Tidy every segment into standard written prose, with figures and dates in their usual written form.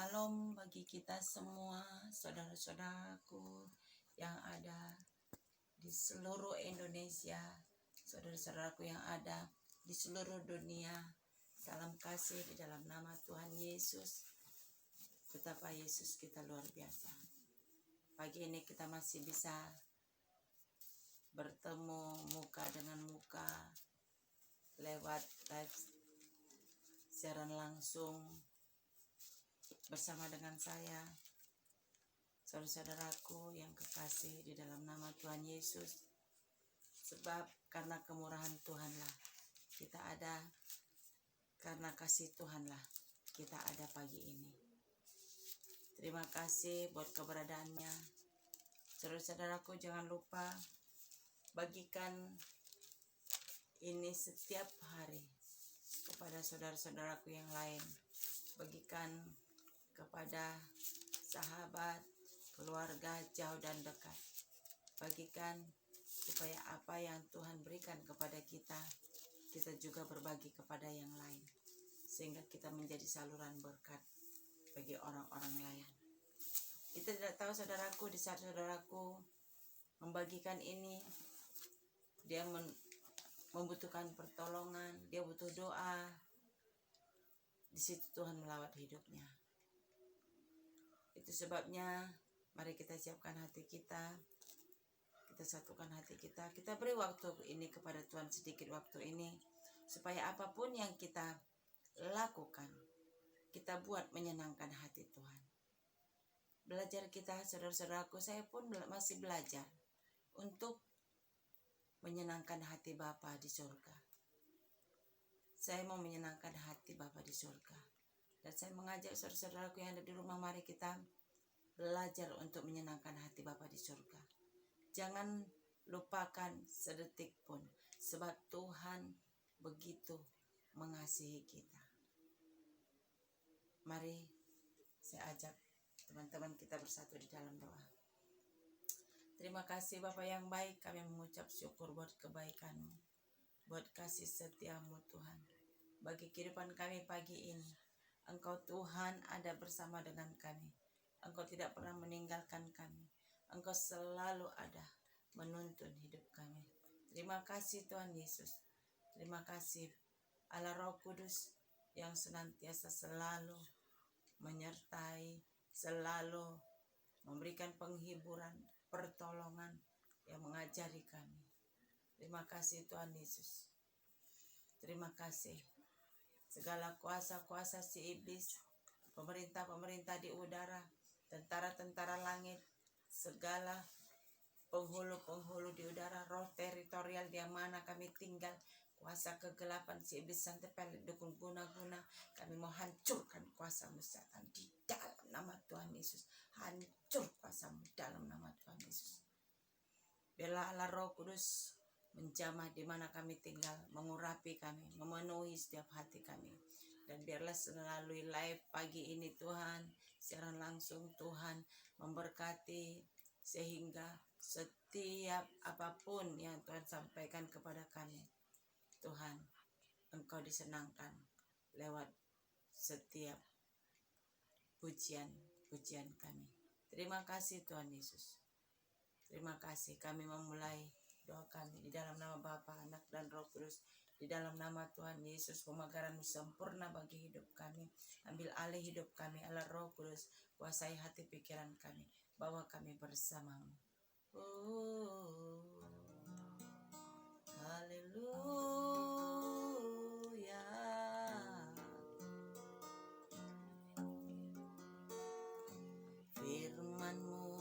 Shalom bagi kita semua, saudara-saudaraku yang ada di seluruh Indonesia, saudara-saudaraku yang ada di seluruh dunia. Salam kasih di dalam nama Tuhan Yesus. Betapa Yesus kita luar biasa. Pagi ini kita masih bisa bertemu muka dengan muka lewat live siaran langsung bersama dengan saya, saudara-saudaraku yang kekasih di dalam nama Tuhan Yesus. Sebab karena kemurahan Tuhanlah kita ada, karena kasih Tuhanlah kita ada pagi ini. Terima kasih buat keberadaannya. Saudara-saudaraku, jangan lupa bagikan ini setiap hari kepada saudara-saudaraku yang lain. Bagikan kepada sahabat, keluarga jauh dan dekat. Bagikan supaya apa yang Tuhan berikan kepada kita, kita juga berbagi kepada yang lain. Sehingga kita menjadi saluran berkat bagi orang-orang lain. Kita tidak tahu saudaraku, di saat saudaraku membagikan ini, dia membutuhkan pertolongan, dia butuh doa. Di situ Tuhan melawat hidupnya. Itu sebabnya mari kita siapkan hati kita, kita satukan hati kita, kita beri waktu ini kepada Tuhan, sedikit waktu ini, supaya apapun yang kita lakukan, kita buat menyenangkan hati Tuhan. Belajar kita, saudara-saudaraku, saya pun masih belajar untuk menyenangkan hati Bapa di surga. Saya mau menyenangkan hati Bapa di surga. Dan saya mengajak saudara-saudaraku yang ada di rumah, mari kita belajar untuk menyenangkan hati Bapa di surga. Jangan lupakan sedetik pun, sebab Tuhan begitu mengasihi kita. Mari saya ajak teman-teman kita bersatu di dalam doa. Terima kasih Bapa yang baik, kami mengucap syukur buat kebaikan-Mu, buat kasih setia-Mu Tuhan. Bagi kehidupan kami pagi ini, Engkau Tuhan ada bersama dengan kami. Engkau tidak pernah meninggalkan kami. Engkau selalu ada menuntun hidup kami. Terima kasih Tuhan Yesus. Terima kasih Allah Roh Kudus yang senantiasa selalu menyertai, selalu memberikan penghiburan, pertolongan yang mengajari kami. Terima kasih Tuhan Yesus. Terima kasih. Segala kuasa-kuasa si iblis, pemerintah-pemerintah di udara, tentara-tentara langit, segala penghulu-penghulu di udara, roh teritorial di mana kami tinggal, kuasa kegelapan si iblis santai pelit dukung guna-guna, kami mau hancurkan kuasa-Mu setan di dalam nama Tuhan Yesus. Hancur kuasa-Mu dalam nama Tuhan Yesus. Biarlah Allah Roh Kudus menjamah di mana kami tinggal, mengurapi kami, memenuhi setiap hati kami. Dan biarlah melalui live pagi ini Tuhan, siaran langsung Tuhan memberkati, sehingga setiap apapun yang Tuhan sampaikan kepada kami, Tuhan, Engkau disenangkan lewat setiap pujian kami. Terima kasih Tuhan Yesus. Terima kasih, kami memulai doa kami di dalam nama Bapa, Anak dan Roh Kudus. Di dalam nama Tuhan Yesus, pemagaran-Mu sempurna bagi hidup kami. Ambil alih hidup kami, Allah Roh Kudus. Kuasai hati pikiran kami. Bawa kami bersama-Mu. Haleluya. Firman-Mu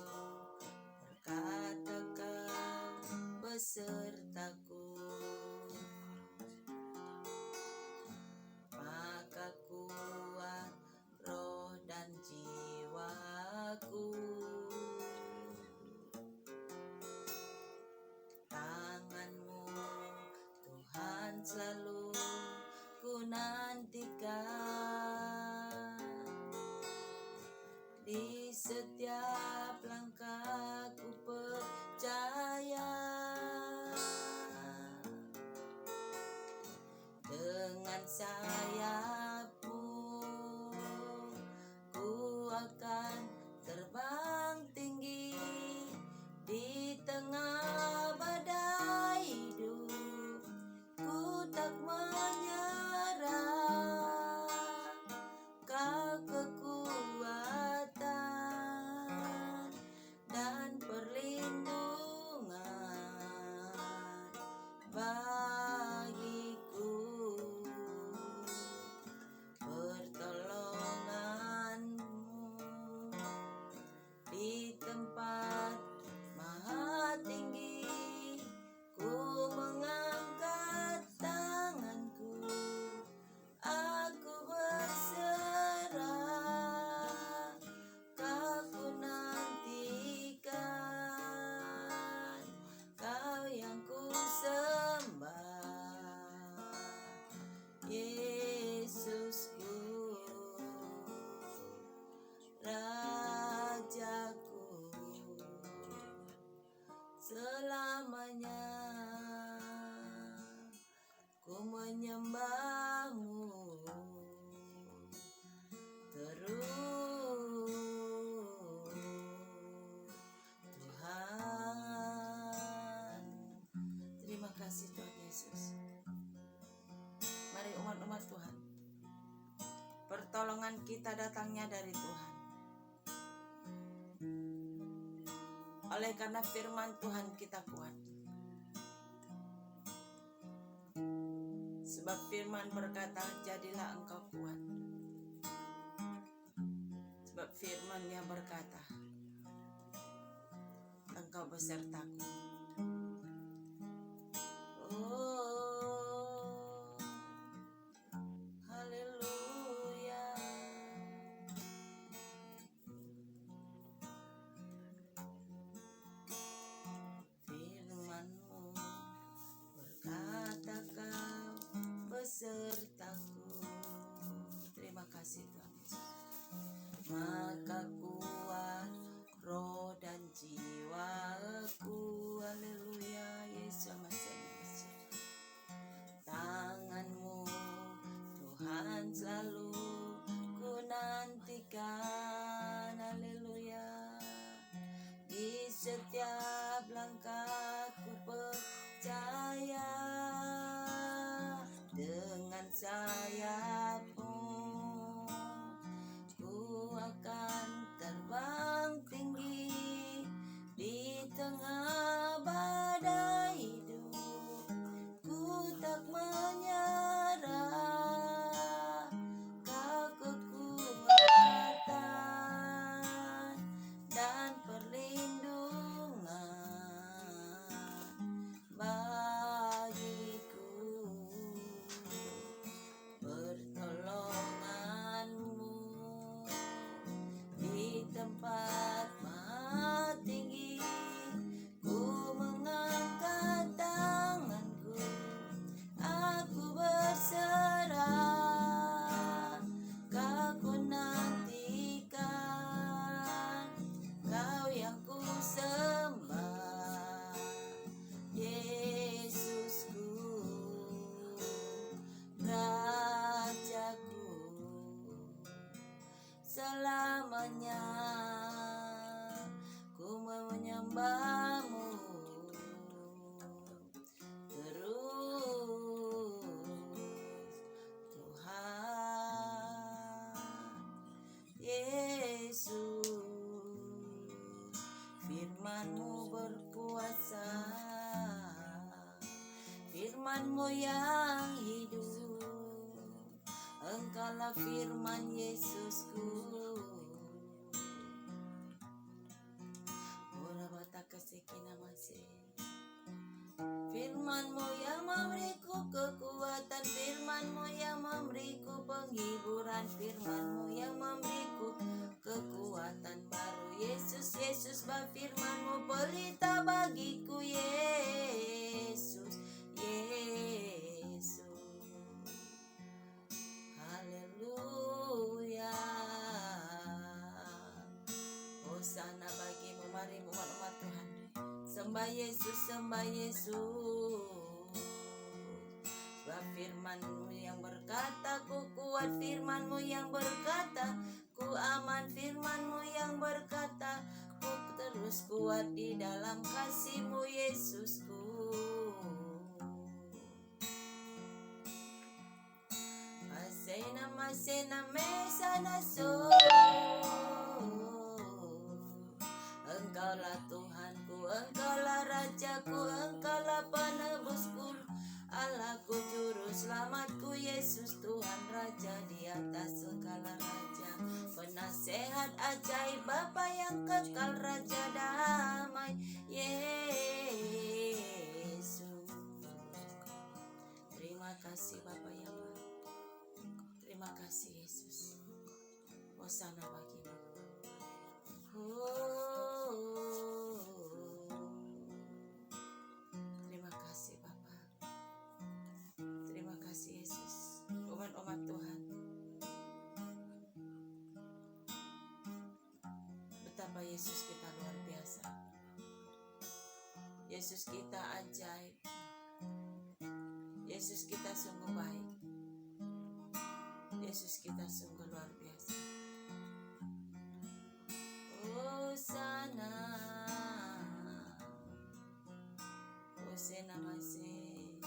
berkata Kau besertaku, maka kuat roh dan jiwaku. Tangan-Mu Tuhan selalu ku nantikan, di setiap langkah ku percaya. Dengan sayap-Mu ku menyembahmu terus Tuhan. Terima kasih Tuhan Yesus. Mari umat-umat Tuhan, pertolongan kita datangnya dari Tuhan. Oleh karena firman Tuhan kita kuat. Sebab firman berkata, jadilah engkau kuat. Sebab firman yang berkata, engkau besertaku. Oh, haleluya. Firman-Mu berkata kau besertaku. Terima kasih Tuhan Yesus. Maka kuat roh dan jiwaku. Haleluya. Yesus masih. Tangan-Mu Tuhan selalu ku nantikan. Haleluya. Di setiap langkahku percaya dengan sayap-Mu ku akan terbang tinggi di tengah badai hidup. Ku tak menyerah, Kau kekuatan dan perlindungan bagiku. Pertolongan-Mu di tempat maha tinggi. Ku mengangkat tanganku, aku berserah. Kau ku nantikan, Kau yang ku sembah. Yesusku, Rajaku, selamanya ku menyembah-Mu terus Tuhan Yesus. Firman-Mu berkuasa, firman-Mu yang hidup. Engkaulah firman Yesusku. Firman-Mu yang memberiku kekuatan, firman-Mu yang memberiku penghiburan, firman-Mu yang memberiku kekuatan baru. Yesus, Yesus, firman-Mu pelita bagiku. Yesus, Yesus. Haleluya. Hosana bagimu, mari umat-umat Tuhan. Sembah Yesus, sembah Yesus. Sebab firman-Mu yang berkata ku kuat, firman-Mu yang berkata ku aman, firman-Mu yang berkata ku terus kuat di dalam kasih-Mu Yesusku. Masena masena mesana so. Engkaulah Tuhanku, Engkaulah Rajaku, Engkaulah penebusku, Allahku juru selamatku. Yesus Tuhan Raja di atas segala raja, penasehat ajaib, Bapa yang kekal, Raja damai. Yesus, terima kasih Bapa yang baik. Terima kasih Yesus. Hosana bagimu. Terima kasih Bapa. Terima kasih Yesus. Umat-umat Tuhan, betapa Yesus kita luar biasa. Yesus kita ajaib. Yesus kita sungguh baik. Yesus kita sungguh luar biasa. Hosana, Hosana masih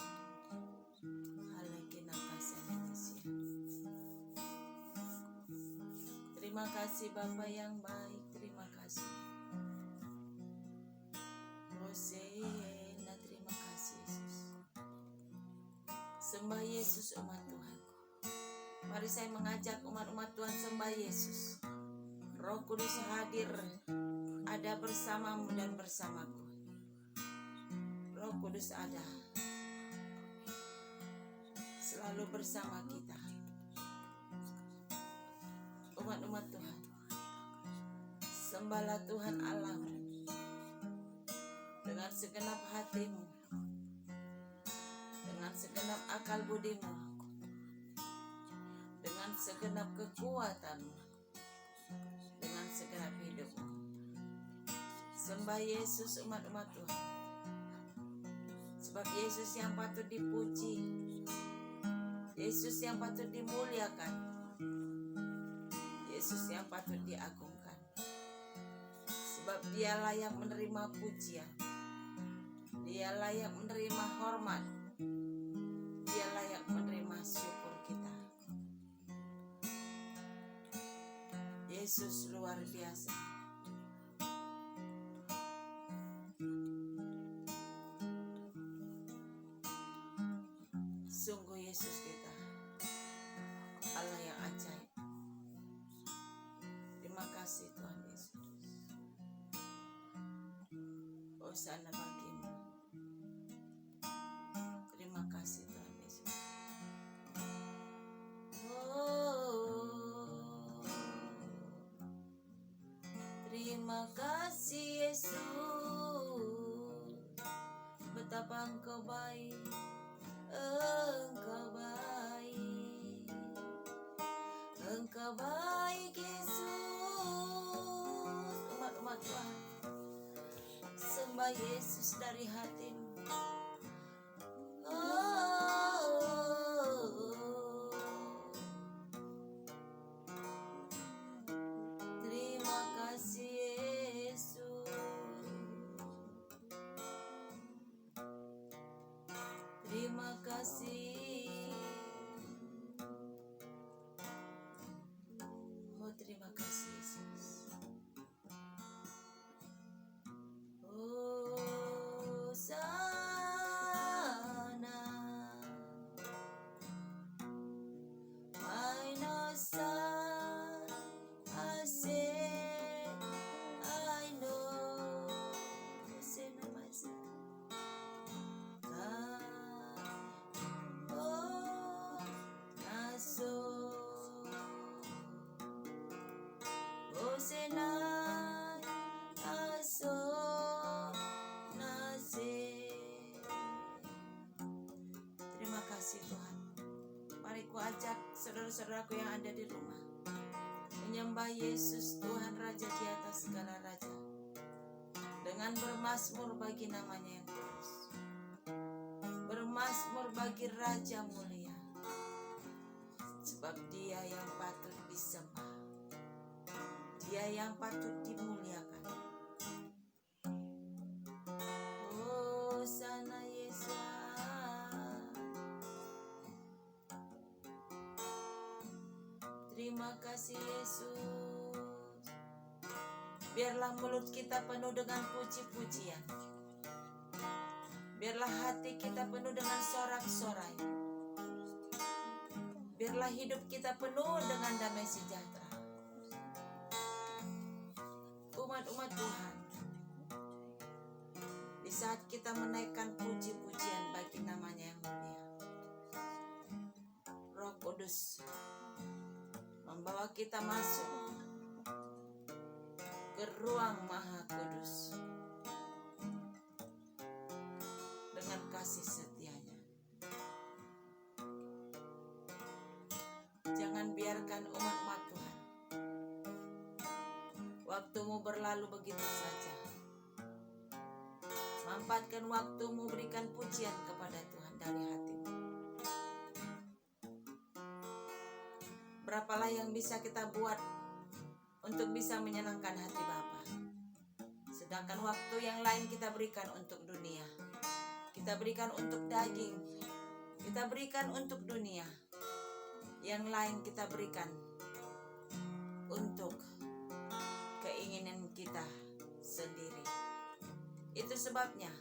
halaki nakasana masih. Terima kasih Bapa yang baik, terima kasih. Hosana, terima kasih Yesus. Sembah Yesus umat Tuhanku. Mari saya mengajak umat-umat Tuhan sembah Yesus. Roh Kudus hadir, ada bersamamu dan bersamaku. Roh Kudus ada, selalu bersama kita. Umat-umat Tuhan, sembahlah Tuhan Allahmu dengan segenap hatimu, dengan segenap akal budimu, dengan segenap kekuatanmu, dengan segenap hidupmu. Sembah Yesus umat-umat Tuhan, sebab Yesus yang patut dipuji, Yesus yang patut dimuliakan, Yesus yang patut diagungkan. Sebab Dia layak menerima pujian, Dia layak menerima hormat, Dia layak menerima syukur kita. Yesus luar biasa. Sungguh Yesus kita Allah yang ajaib. Terima kasih Tuhan Yesus. Hosana bagimu. Terima kasih Tuhan Yesus. Terima kasih Yesus. Betapa Engkau baik, Engkau baik, Engkau baik Yesus. Umat-umat Tuhan, sembah Yesus dari hatimu. Terima kasih Yesus. Terima kasih. Oh, terima kasih Yesus. Hosana, Mainosa, Ase, I know, Hosana Masa. Oh, Naso, Hosana, Aso, Nase. Terima kasih Tuhan. Mari ku ajak saudara-saudaraku yang ada di rumah menyembah Yesus Tuhan Raja di atas segala raja, dengan bermazmur bagi namanya yang kudus, bermazmur bagi Raja mulia, sebab Dia yang patut disembah, Dia yang patut dimuliakan. Hosana Yesus. Terima kasih Yesus. Biarlah mulut kita penuh dengan puji-pujian, biarlah hati kita penuh dengan sorak-sorai, biarlah hidup kita penuh dengan damai sejahtera. Umat-umat Tuhan, di saat kita menaikkan puji-pujian bagi namanya yang mulia, Roh Kudus membawa kita masuk ke ruang Maha Kudus dengan kasih setianya. Jangan biarkan umat-umat Tuhan waktumu berlalu begitu saja. Mampatkan waktumu, berikan pujian kepada Tuhan dari hatimu. Berapalah yang bisa kita buat untuk bisa menyenangkan hati Bapa. Sedangkan waktu yang lain kita berikan untuk dunia. Kita berikan untuk daging. Kita berikan untuk dunia. Yang lain kita berikan untuk keinginan kita sendiri. Itu sebabnya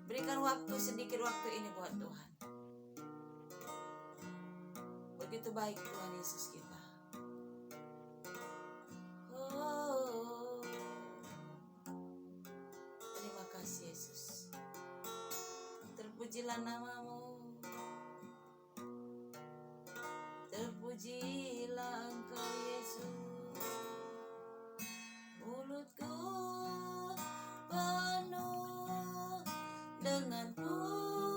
berikan waktu, sedikit waktu ini buat Tuhan. Begitu baik Tuhan Yesus kita. Oh, terima kasih Yesus. Terpujilah namamu. Terpujilah Engkau Yesus. Mulutku penuh dengan pujian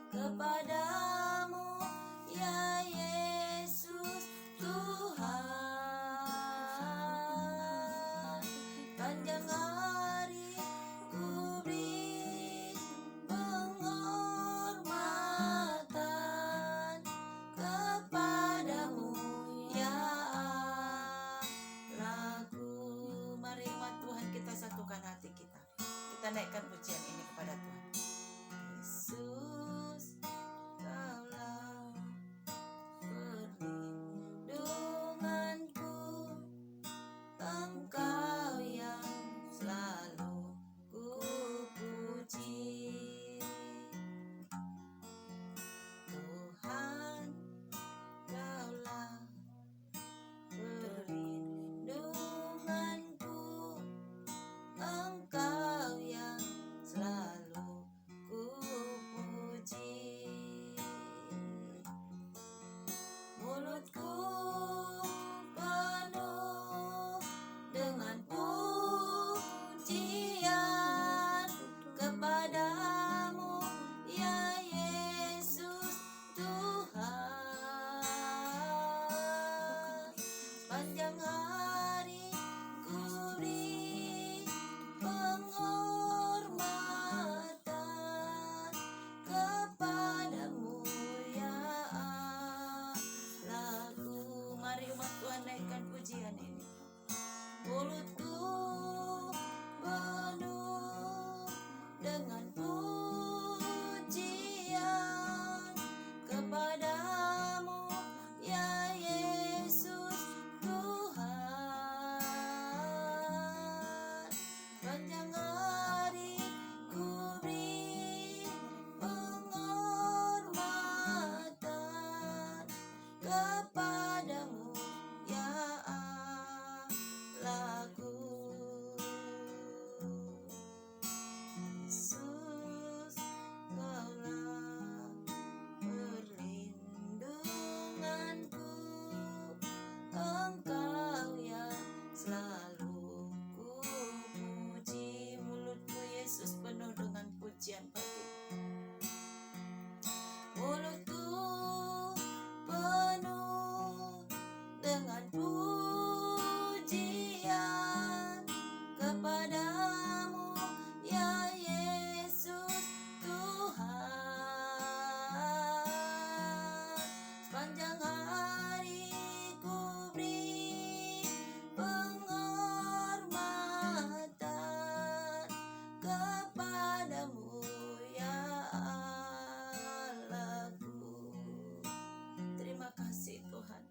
kepadamu ya Yesus Tuhan. Panjang hari ku beri penghormatan kepadamu ya Allahku. Mari umat Tuhan, kita satukan hati kita. Kita naikkan pujian ini kepada Tuhan. Yesus, Kaulah perlindunganku, Engkau yang selalu ku puji. Tuhan, Kaulah perlindunganku, Engkau yang selalu ku puji. Mulutku penuh dengan pujian kepadamu ya Yesus Tuhan. Panjang hari ku beri penghormatan kepadamu ya Allahku. Mari umat Tuhan naikkan pujian ini. Mulutku penuh dengan pujian kepadamu ya Yesus Tuhan. Panjang hari ku beri penghormatan kepadamu ya Allahku. Yesus, Kaulah perlindunganku, Engkau yang selalu ku puji. Mulutku Yesus penuh dengan pujian pagi. Mulutku penuh dengan pujian kepadamu ya Yesus Tuhan. Sepanjang hari ku beri penghormatan kepadamu ya Allahku. Terima kasih Tuhan,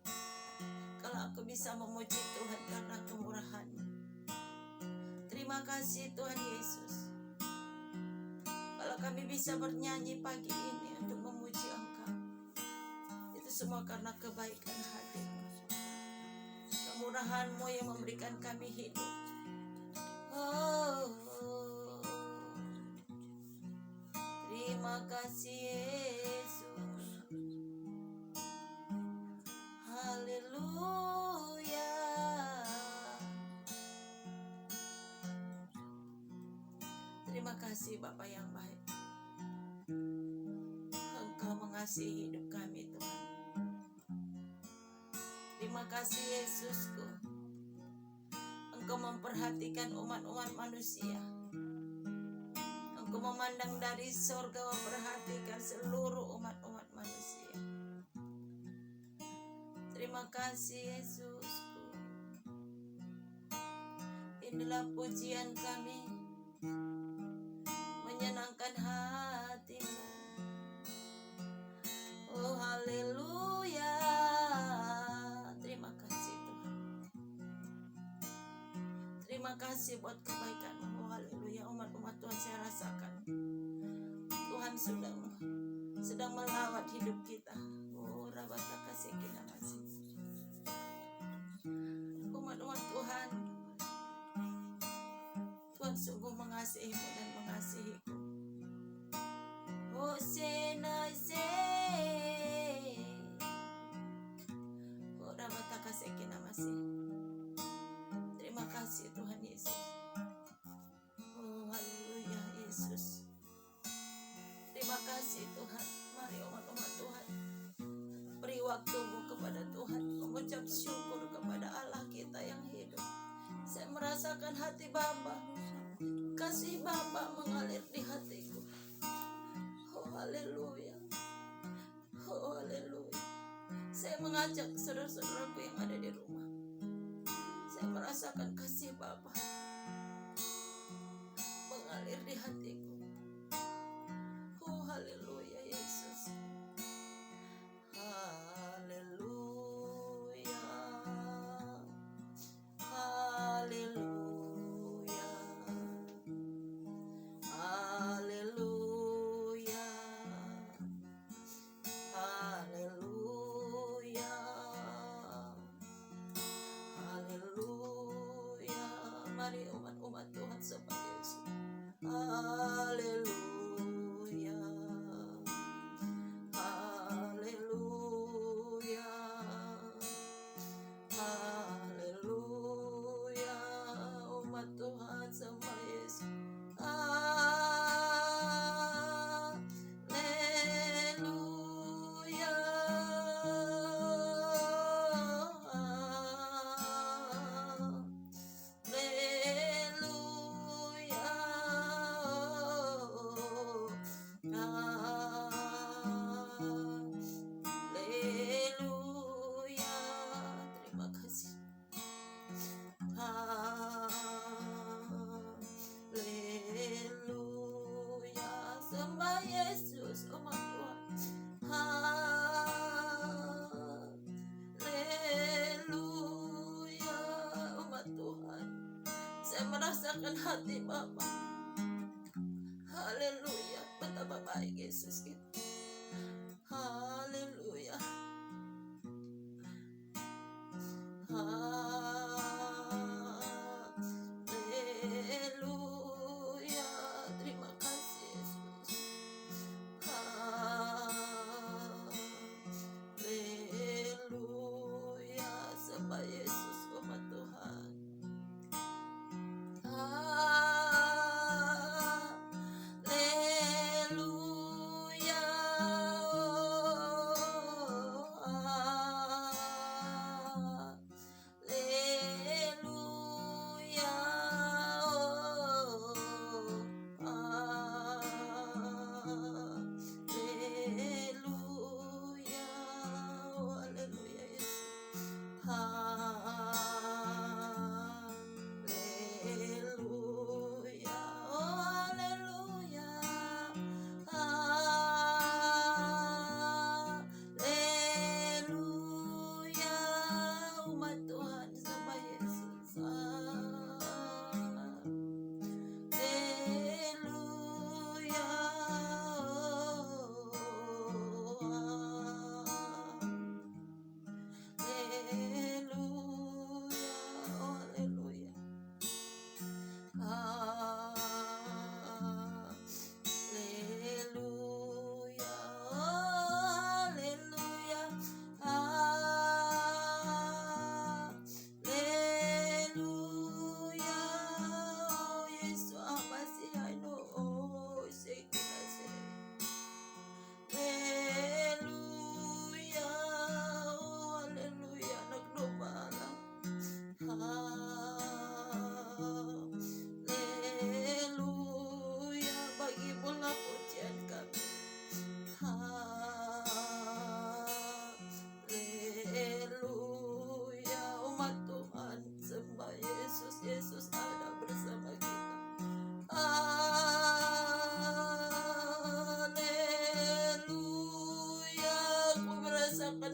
kalau aku bisa memuji Tuhan karena kemurahan-Mu. Terima kasih Tuhan Yesus, kalau kami bisa bernyanyi pagi ini untuk memuji Engkau. Itu semua karena kebaikan hati-Mu, kemurahan-Mu yang memberikan kami hidup. Oh, terima kasih Yesus. Haleluya. Terima kasih Bapa yang baik. Engkau mengasihi hidup kami Tuhan. Terima kasih Yesusku. Engkau memperhatikan umat-umat manusia. Engkau memandang dari surga, memperhatikan seluruh umat-umat manusia. Terima kasih Yesusku. Inilah pujian kami, menyenangkan hatimu. Oh haleluya. Terima kasih Tuhan. Terima kasih buat kebaikan-Mu. Oh haleluya. Umat-umat Tuhan, saya rasakan Tuhan sedang melawat hidup kita. Oh rabata kasih kita masih. Umat-umat Tuhan, Tuhan sungguh mengasihimu dan mengasihiku. Oh senai se. Oh rabata kasih kita masih. Terima kasih Tuhan Yesus. Oh haleluya Yesus. Terima kasih Tuhan. Mari umat-umat Tuhan, beri waktumu kepada Tuhan, mengucap syukur kepada Allah kita yang hidup. Saya merasakan hati Bapa, kasih Bapa mengalir di hatiku. Oh haleluya. Oh haleluya. Saya mengajak saudara-saudaraku yang ada di rumah. Saya merasakan kasih Bapa mengalir di hatiku. Oh haleluya Yesus. Haleluya. Haleluya. Haleluya. Haleluya. Haleluya. Mari umat-umat Tuhan sembah Yesus. Haleluya. Haleluya. Haleluya. Umat Tuhan sembah Yesus. Haleluya. Haleluya. Terima kasih. Haleluya. Sembah Yesus umat Tuhan. Haleluya umat Tuhan. Saya merasakan hati Bapa. Haleluya. Betapa baik Yesus kita. Haleluya. Haleluya. Terima kasih Yesus. Haleluya. Sembah Yesus umat Tuhan.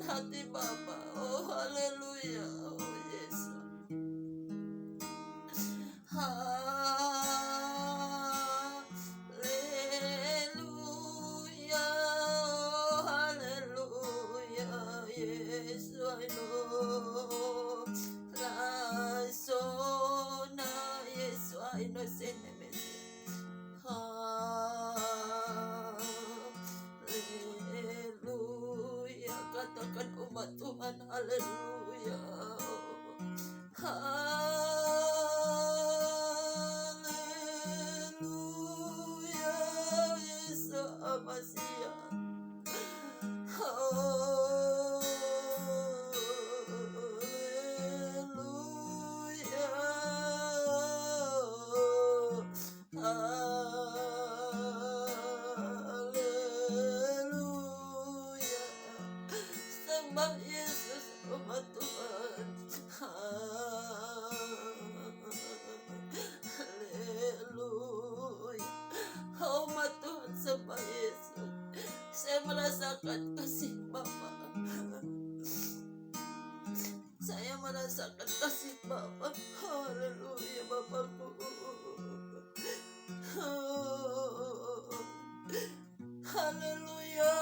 hati Bapa. Oh haleluya. Oh Yesus. Haleluya. Haleluya. Yes, I know. La sona. Yes, I know. Haleluya. Katakan umat Tuhan. Haleluya. Haleluya. Yesus Amasia. Haleluya. Haleluya. Sembah Yesus umat Tuhan. Haleluya. Umat Tuhan sembah Yesus. Saya merasakan kasih Bapa. Saya merasakan kasih Bapa. Haleluya Bapakku. Haleluya.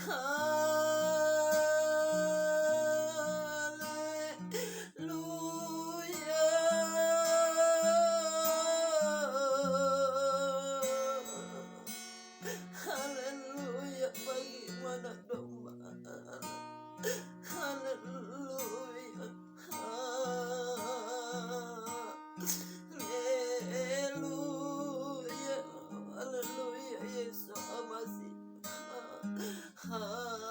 Haleluya. Haleluya. Bagaimana domba. Haleluya. Haleluya. Haleluya. Yesus Masih. Haleluya.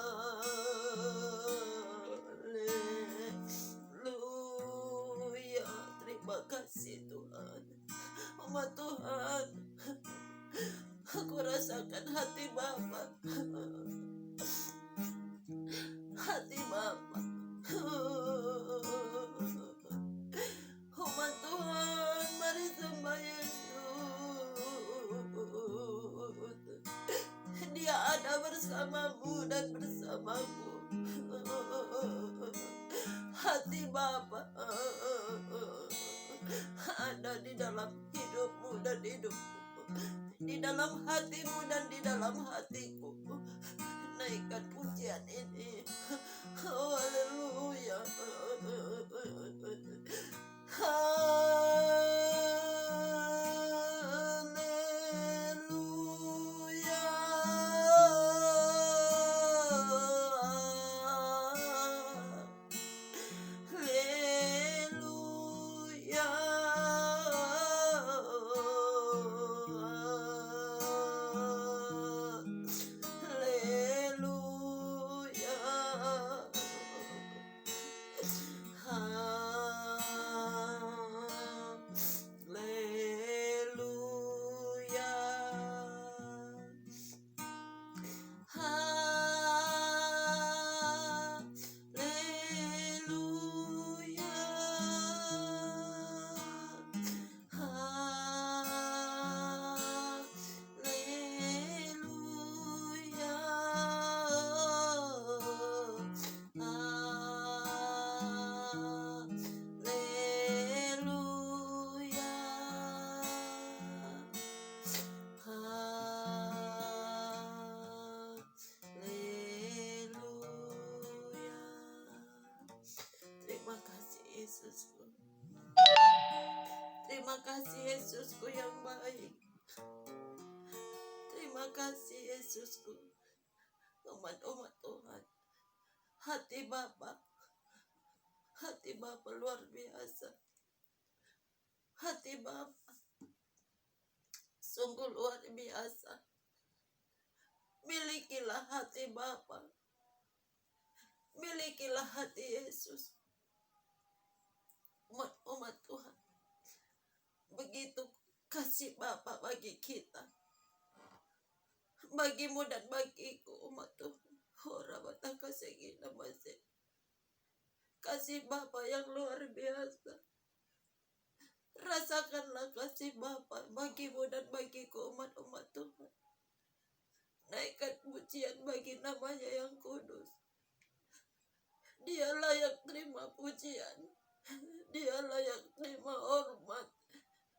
Terima kasih Tuhan. Umat Tuhan, aku rasakan hati Bapa. Hati Bapa. Umat Tuhan, mari sembah Yesus. Dia ada bersamamu dan bersamaku. Hati Bapa ada di dalam hidupmu dan hidupku, di dalam hatimu dan di dalam hatiku. Naikkan pujian ini. Haleluya. Haleluya. Haleluya. Haleluya. Terima kasih Yesusku. Terima kasih Yesusku yang baik. Terima kasih Yesusku. Umat-umat Tuhan, hati Bapa luar biasa. Hati Bapa sungguh luar biasa. Milikilah hati Bapa. Milikilah hati Yesus. Umat Tuhan, begitu kasih Bapa bagi kita, bagimu dan bagiku, umat Tuhan. Kasih Bapa yang luar biasa. Rasakanlah kasih Bapa bagimu dan bagiku, umat-umat Tuhan. Naikkan pujian bagi namanya yang kudus. Dia layak terima pujian, dia layak terima hormat.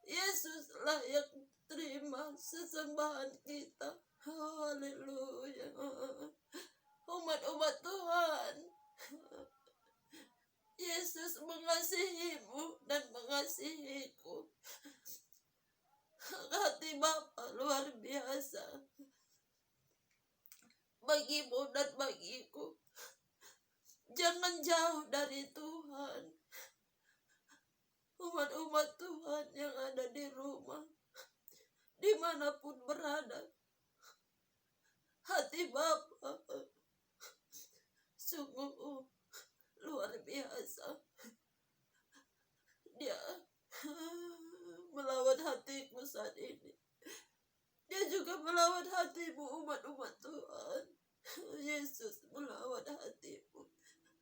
Yesus layak terima sesembahan kita. Haleluya. Umat-umat Tuhan, Yesus mengasihimu dan mengasihiku. Hati Bapa luar biasa bagimu dan bagiku. Jangan jauh dari Tuhan. Umat-umat Tuhan yang ada di rumah, dimanapun berada, hati Bapa sungguh luar biasa. Dia melawan hatiku saat ini. Dia juga melawan hatimu, umat-umat Tuhan. Yesus melawan hatimu.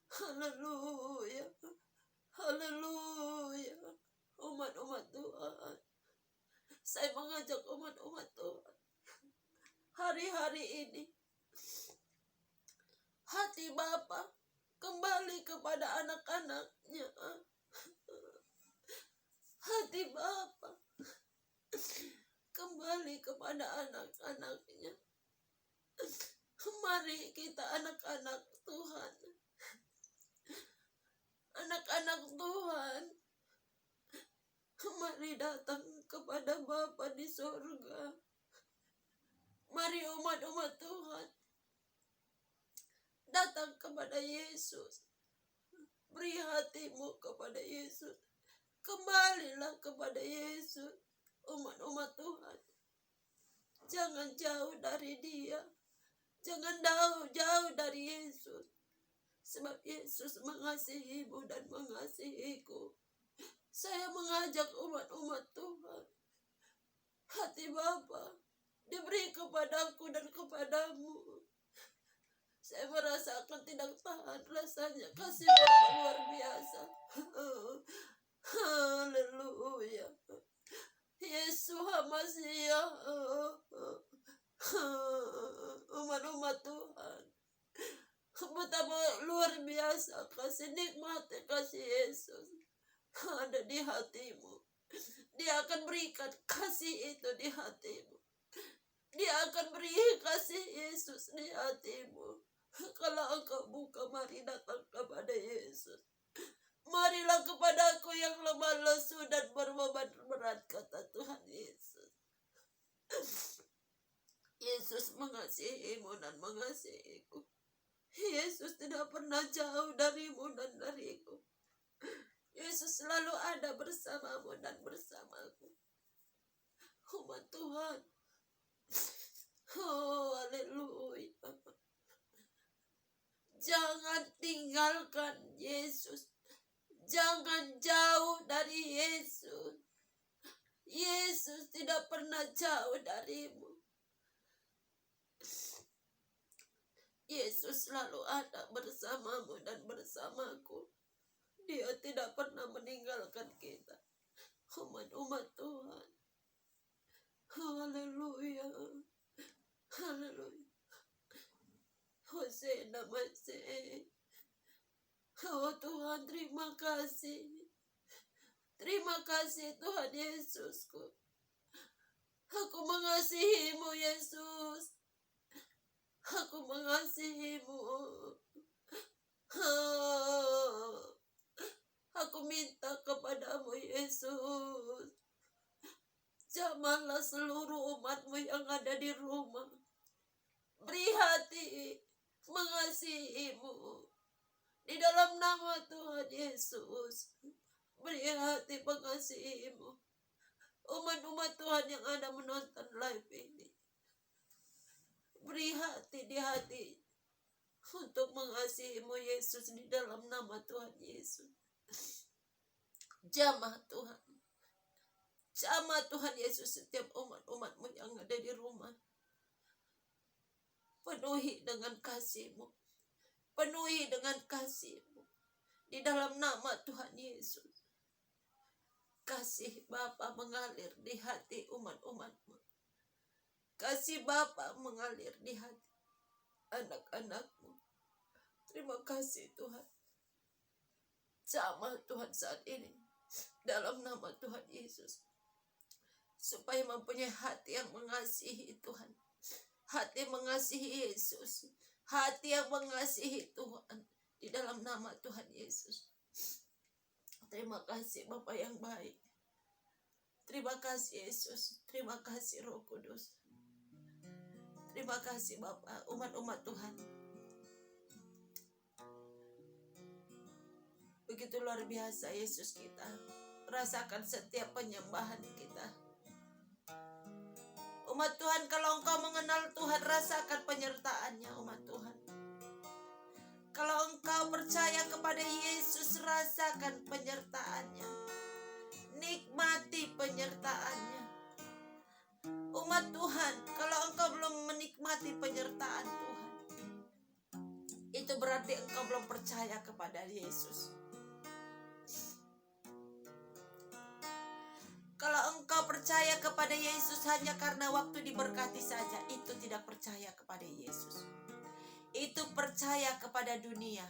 Haleluya. Haleluya. Umat-umat Tuhan, saya mengajak umat-umat Tuhan, hari-hari ini hati Bapa kembali kepada anak-anaknya. Hati Bapa kembali kepada anak-anaknya. Mari kita anak-anak Tuhan, anak-anak Tuhan, mari datang kepada Bapa di sorga. Mari umat-umat Tuhan datang kepada Yesus. Beri hatimu kepada Yesus. Kembalilah kepada Yesus, umat-umat Tuhan. Jangan jauh dari Dia. Jangan jauh dari Yesus. Sebab Yesus mengasihimu dan mengasihiku. Saya mengajak umat-umat Tuhan, hati Bapa diberi kepadaku dan kepadamu. Saya merasakan tidak tahan rasanya kasih Bapa luar biasa. Haleluya. Yesus Hamasiah. Umat-umat Tuhan, betapa luar biasa kasih nikmat kasih Yesus ada di hatimu. Dia akan berikan kasih itu di hatimu. Dia akan beri kasih Yesus di hatimu. Kalau engkau buka, mari datang kepada Yesus. Marilah kepadaku yang lemah lesu dan berbeban berat, kata Tuhan Yesus. Yesus mengasihimu dan mengasihiku. Yesus tidak pernah jauh darimu dan dariku. Yesus selalu ada bersamamu dan bersamaku. Umat Tuhan, oh haleluya. Jangan tinggalkan Yesus. Jangan jauh dari Yesus. Yesus tidak pernah jauh darimu. Yesus selalu ada bersamamu dan bersamaku. Dia tidak pernah meninggalkan kita, umat-umat Tuhan. Haleluya. Haleluya. Hosena Masih. Oh Tuhan, terima kasih. Terima kasih Tuhan Yesusku. Aku mengasihimu Yesus. Aku mengasihimu. Aku minta kepadamu Yesus. Jamahlah seluruh umatmu yang ada di rumah. Beri hati mengasihimu. Di dalam nama Tuhan Yesus, beri hati mengasihimu. Umat-umat Tuhan yang ada menonton live ini, beri hati di hati untuk mengasihimu Yesus di dalam nama Tuhan Yesus. Jamah Tuhan. Jamah Tuhan Yesus setiap umat-umatmu yang ada di rumah. Penuhi dengan kasih-Mu. Penuhi dengan kasih-Mu. Di dalam nama Tuhan Yesus. Kasih Bapa mengalir di hati umat-umat-Mu. Kasih Bapa mengalir di hati. anak-anak-Mu. Terima kasih Tuhan. Jamah Tuhan saat ini dalam nama Tuhan Yesus, supaya mempunyai hati yang mengasihi Tuhan, hati yang mengasihi Yesus, hati yang mengasihi Tuhan, di dalam nama Tuhan Yesus. Terima kasih Bapa yang baik. Terima kasih Yesus. Terima kasih Roh Kudus. Terima kasih Bapa. Umat-umat Tuhan, begitu luar biasa Yesus kita. Rasakan setiap penyembahan kita. Umat Tuhan, kalau engkau mengenal Tuhan, rasakan penyertaan-Nya umat Tuhan. Kalau engkau percaya kepada Yesus, rasakan penyertaan-Nya. Nikmati penyertaan-Nya. Umat Tuhan, kalau engkau belum menikmati penyertaan Tuhan, itu berarti engkau belum percaya kepada Yesus. Kalau engkau percaya kepada Yesus hanya karena waktu diberkati saja, itu tidak percaya kepada Yesus. Itu percaya kepada dunia.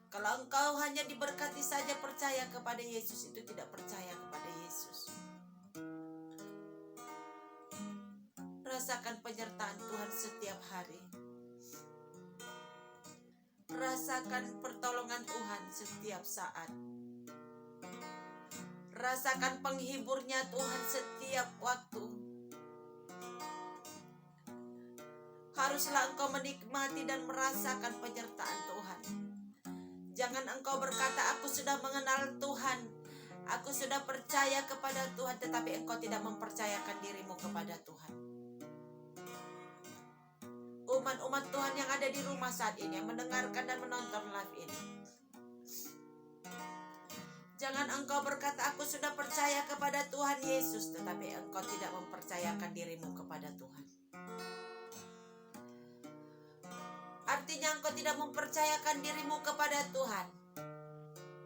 Kalau engkau hanya diberkati saja percaya kepada Yesus, itu tidak percaya kepada Yesus. Rasakan penyertaan Tuhan setiap hari. Rasakan pertolongan Tuhan setiap saat. Rasakan penghiburnya Tuhan setiap waktu. Haruslah engkau menikmati dan merasakan penyertaan Tuhan. Jangan engkau berkata, aku sudah mengenal Tuhan, aku sudah percaya kepada Tuhan, tetapi engkau tidak mempercayakan dirimu kepada Tuhan. Umat-umat Tuhan yang ada di rumah saat ini, yang mendengarkan dan menonton live ini, jangan engkau berkata, aku sudah percaya kepada Tuhan Yesus, tetapi engkau tidak mempercayakan dirimu kepada Tuhan. Artinya engkau tidak mempercayakan dirimu kepada Tuhan.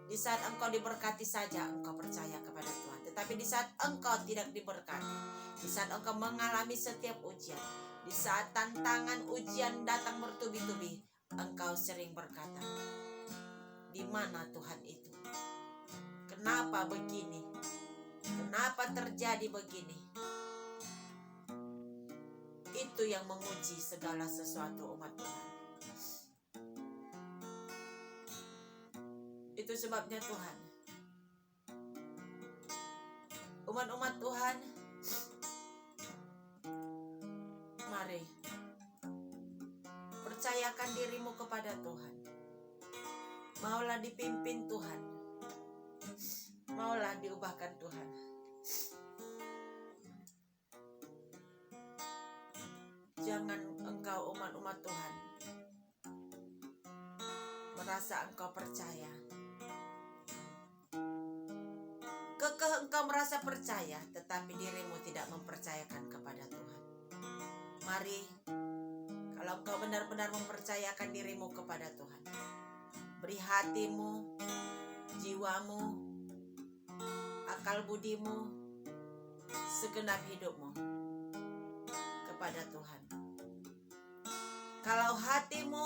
Di saat engkau diberkati saja engkau percaya kepada Tuhan. Tetapi di saat engkau tidak diberkati, di saat engkau mengalami setiap ujian, di saat tantangan ujian datang bertubi-tubi, engkau sering berkata, di mana Tuhan itu? Kenapa begini? Kenapa terjadi begini? Itu yang menguji segala sesuatu umat Tuhan. Itu sebabnya Tuhan, umat-umat Tuhan, mari percayakan dirimu kepada Tuhan. Maulah dipimpin Tuhan, maulah diubahkan Tuhan. Jangan engkau umat-umat Tuhan merasa engkau percaya. Kekeh engkau merasa percaya, tetapi dirimu tidak mempercayakan kepada Tuhan. Mari, kalau engkau benar-benar mempercayakan dirimu kepada Tuhan, beri hatimu, jiwamu, akal budimu, segenap hidupmu kepada Tuhan. Kalau hatimu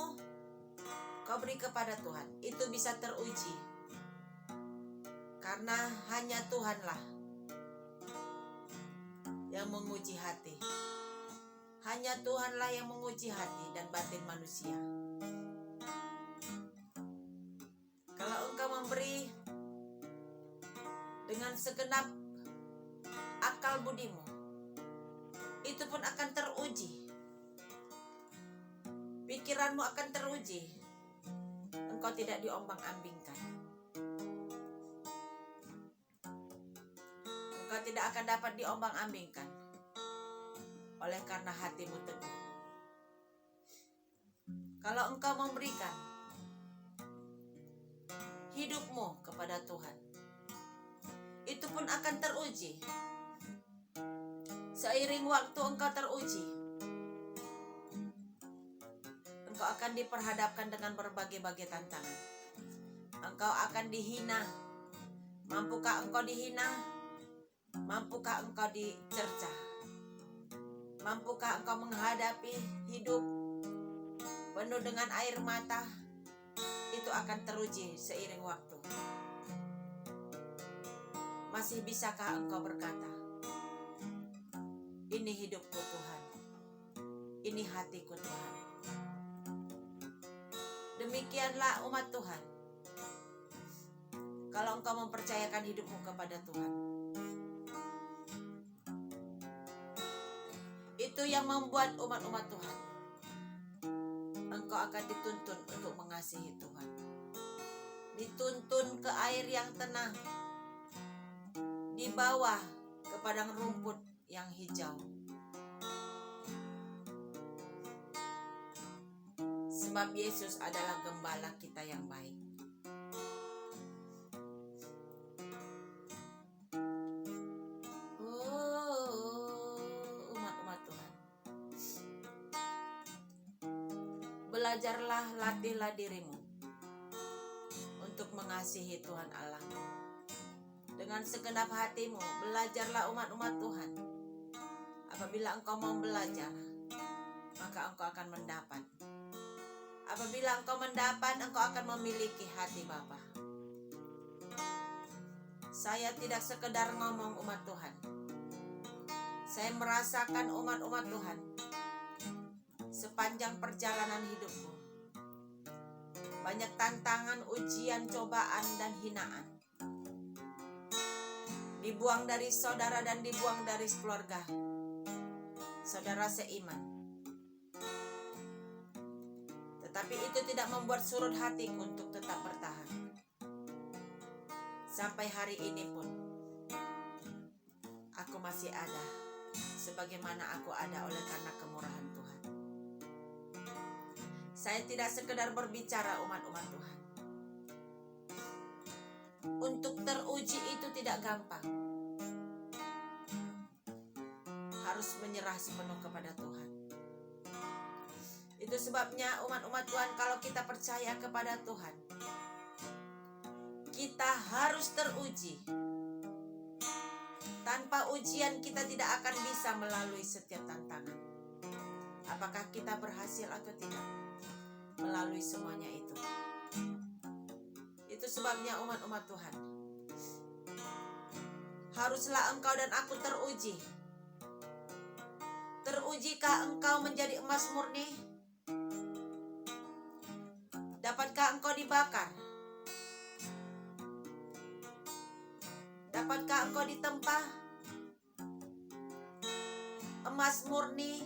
kau beri kepada Tuhan, itu bisa teruji. Karena hanya Tuhanlah yang menguji hati. Hanya Tuhanlah yang menguji hati dan batin manusia. Kalau engkau memberi dengan segenap akal budimu, itu pun akan teruji. Pikiranmu akan teruji. Engkau tidak diombang-ambingkan. Engkau tidak akan dapat diombang-ambingkan oleh karena hatimu teguh. Kalau engkau memberikan hidupmu kepada Tuhan, itu pun akan teruji. Seiring waktu engkau teruji, engkau akan diperhadapkan dengan berbagai-bagai tantangan. Engkau akan dihina. Mampukah engkau dihina? Mampukah engkau dicerca? Mampukah engkau menghadapi hidup penuh dengan air mata? Itu akan teruji seiring waktu. Masih bisakah engkau berkata, ini hidupku Tuhan, ini hatiku Tuhan. Demikianlah umat Tuhan. Kalau engkau mempercayakan hidupmu kepada Tuhan, itu yang membuat umat-umat Tuhan, engkau akan dituntun untuk mengasihi Tuhan. Dituntun ke air yang tenang, di bawah ke padang rumput yang hijau. Sebab Yesus adalah gembala kita yang baik. Umat-umat Tuhan, belajarlah, latihlah dirimu untuk mengasihi Tuhan Allah dengan segenap hatimu. Belajarlah umat-umat Tuhan. Apabila engkau mau belajar, maka engkau akan mendapat. Apabila engkau mendapat, engkau akan memiliki hati Bapa. Saya tidak sekedar ngomong umat Tuhan. Saya merasakan umat-umat Tuhan sepanjang perjalanan hidupku. Banyak tantangan, ujian, cobaan, dan hinaan. Dibuang dari saudara dan dibuang dari keluarga. Saudara seiman. Tetapi itu tidak membuat surut hatiku untuk tetap bertahan. Sampai hari ini pun, aku masih ada sebagaimana aku ada oleh karena kemurahan Tuhan. Saya tidak sekedar berbicara umat-umat Tuhan. Untuk teruji itu tidak gampang. Harus menyerah sepenuh kepada Tuhan. Itu sebabnya umat-umat Tuhan, kalau kita percaya kepada Tuhan, kita harus teruji. Tanpa ujian kita tidak akan bisa melalui setiap tantangan. Apakah kita berhasil atau tidak melalui semuanya itu? Itu sebabnya umat-umat Tuhan, haruslah engkau dan aku teruji. Terujikah engkau menjadi emas murni? Dapatkah engkau dibakar? Dapatkah engkau ditempa? Emas murni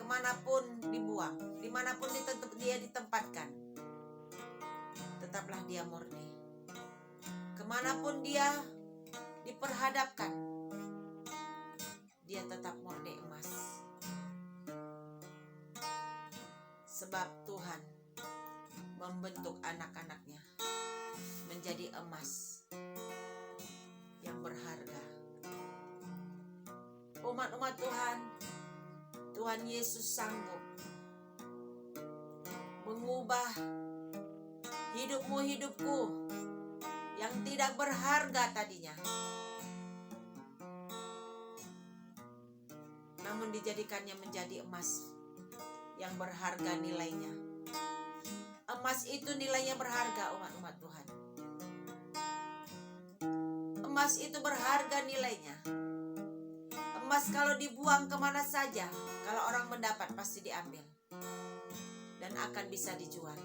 kemanapun dibuang, dimanapun dia ditempatkan, tetaplah dia murni. Kemanapun dia diperhadapkan, dia tetap murni emas. Sebab Tuhan membentuk anak-anaknya menjadi emas yang berharga. Umat-umat Tuhan, Tuhan Yesus sanggup mengubah hidupmu, hidupku yang tidak berharga tadinya, namun dijadikannya menjadi emas yang berharga nilainya. Emas itu nilainya berharga, umat-umat Tuhan. Emas itu berharga nilainya. Emas kalau dibuang kemana saja, kalau orang mendapat pasti diambil dan akan bisa dijual.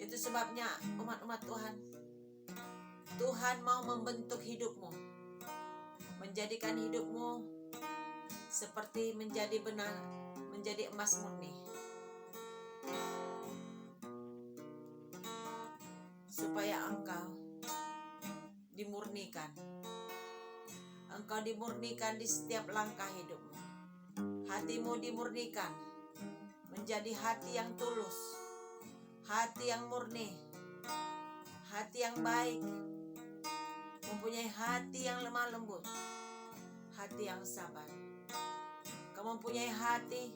Itu sebabnya umat-umat Tuhan, Tuhan mau membentuk hidupmu, menjadikan hidupmu seperti menjadi benar, menjadi emas murni, supaya engkau dimurnikan. Engkau dimurnikan di setiap langkah hidupmu. Hatimu dimurnikan menjadi hati yang tulus, hati yang murni, hati yang baik, mempunyai hati yang lemah lembut, hati yang sabar. Kau mempunyai hati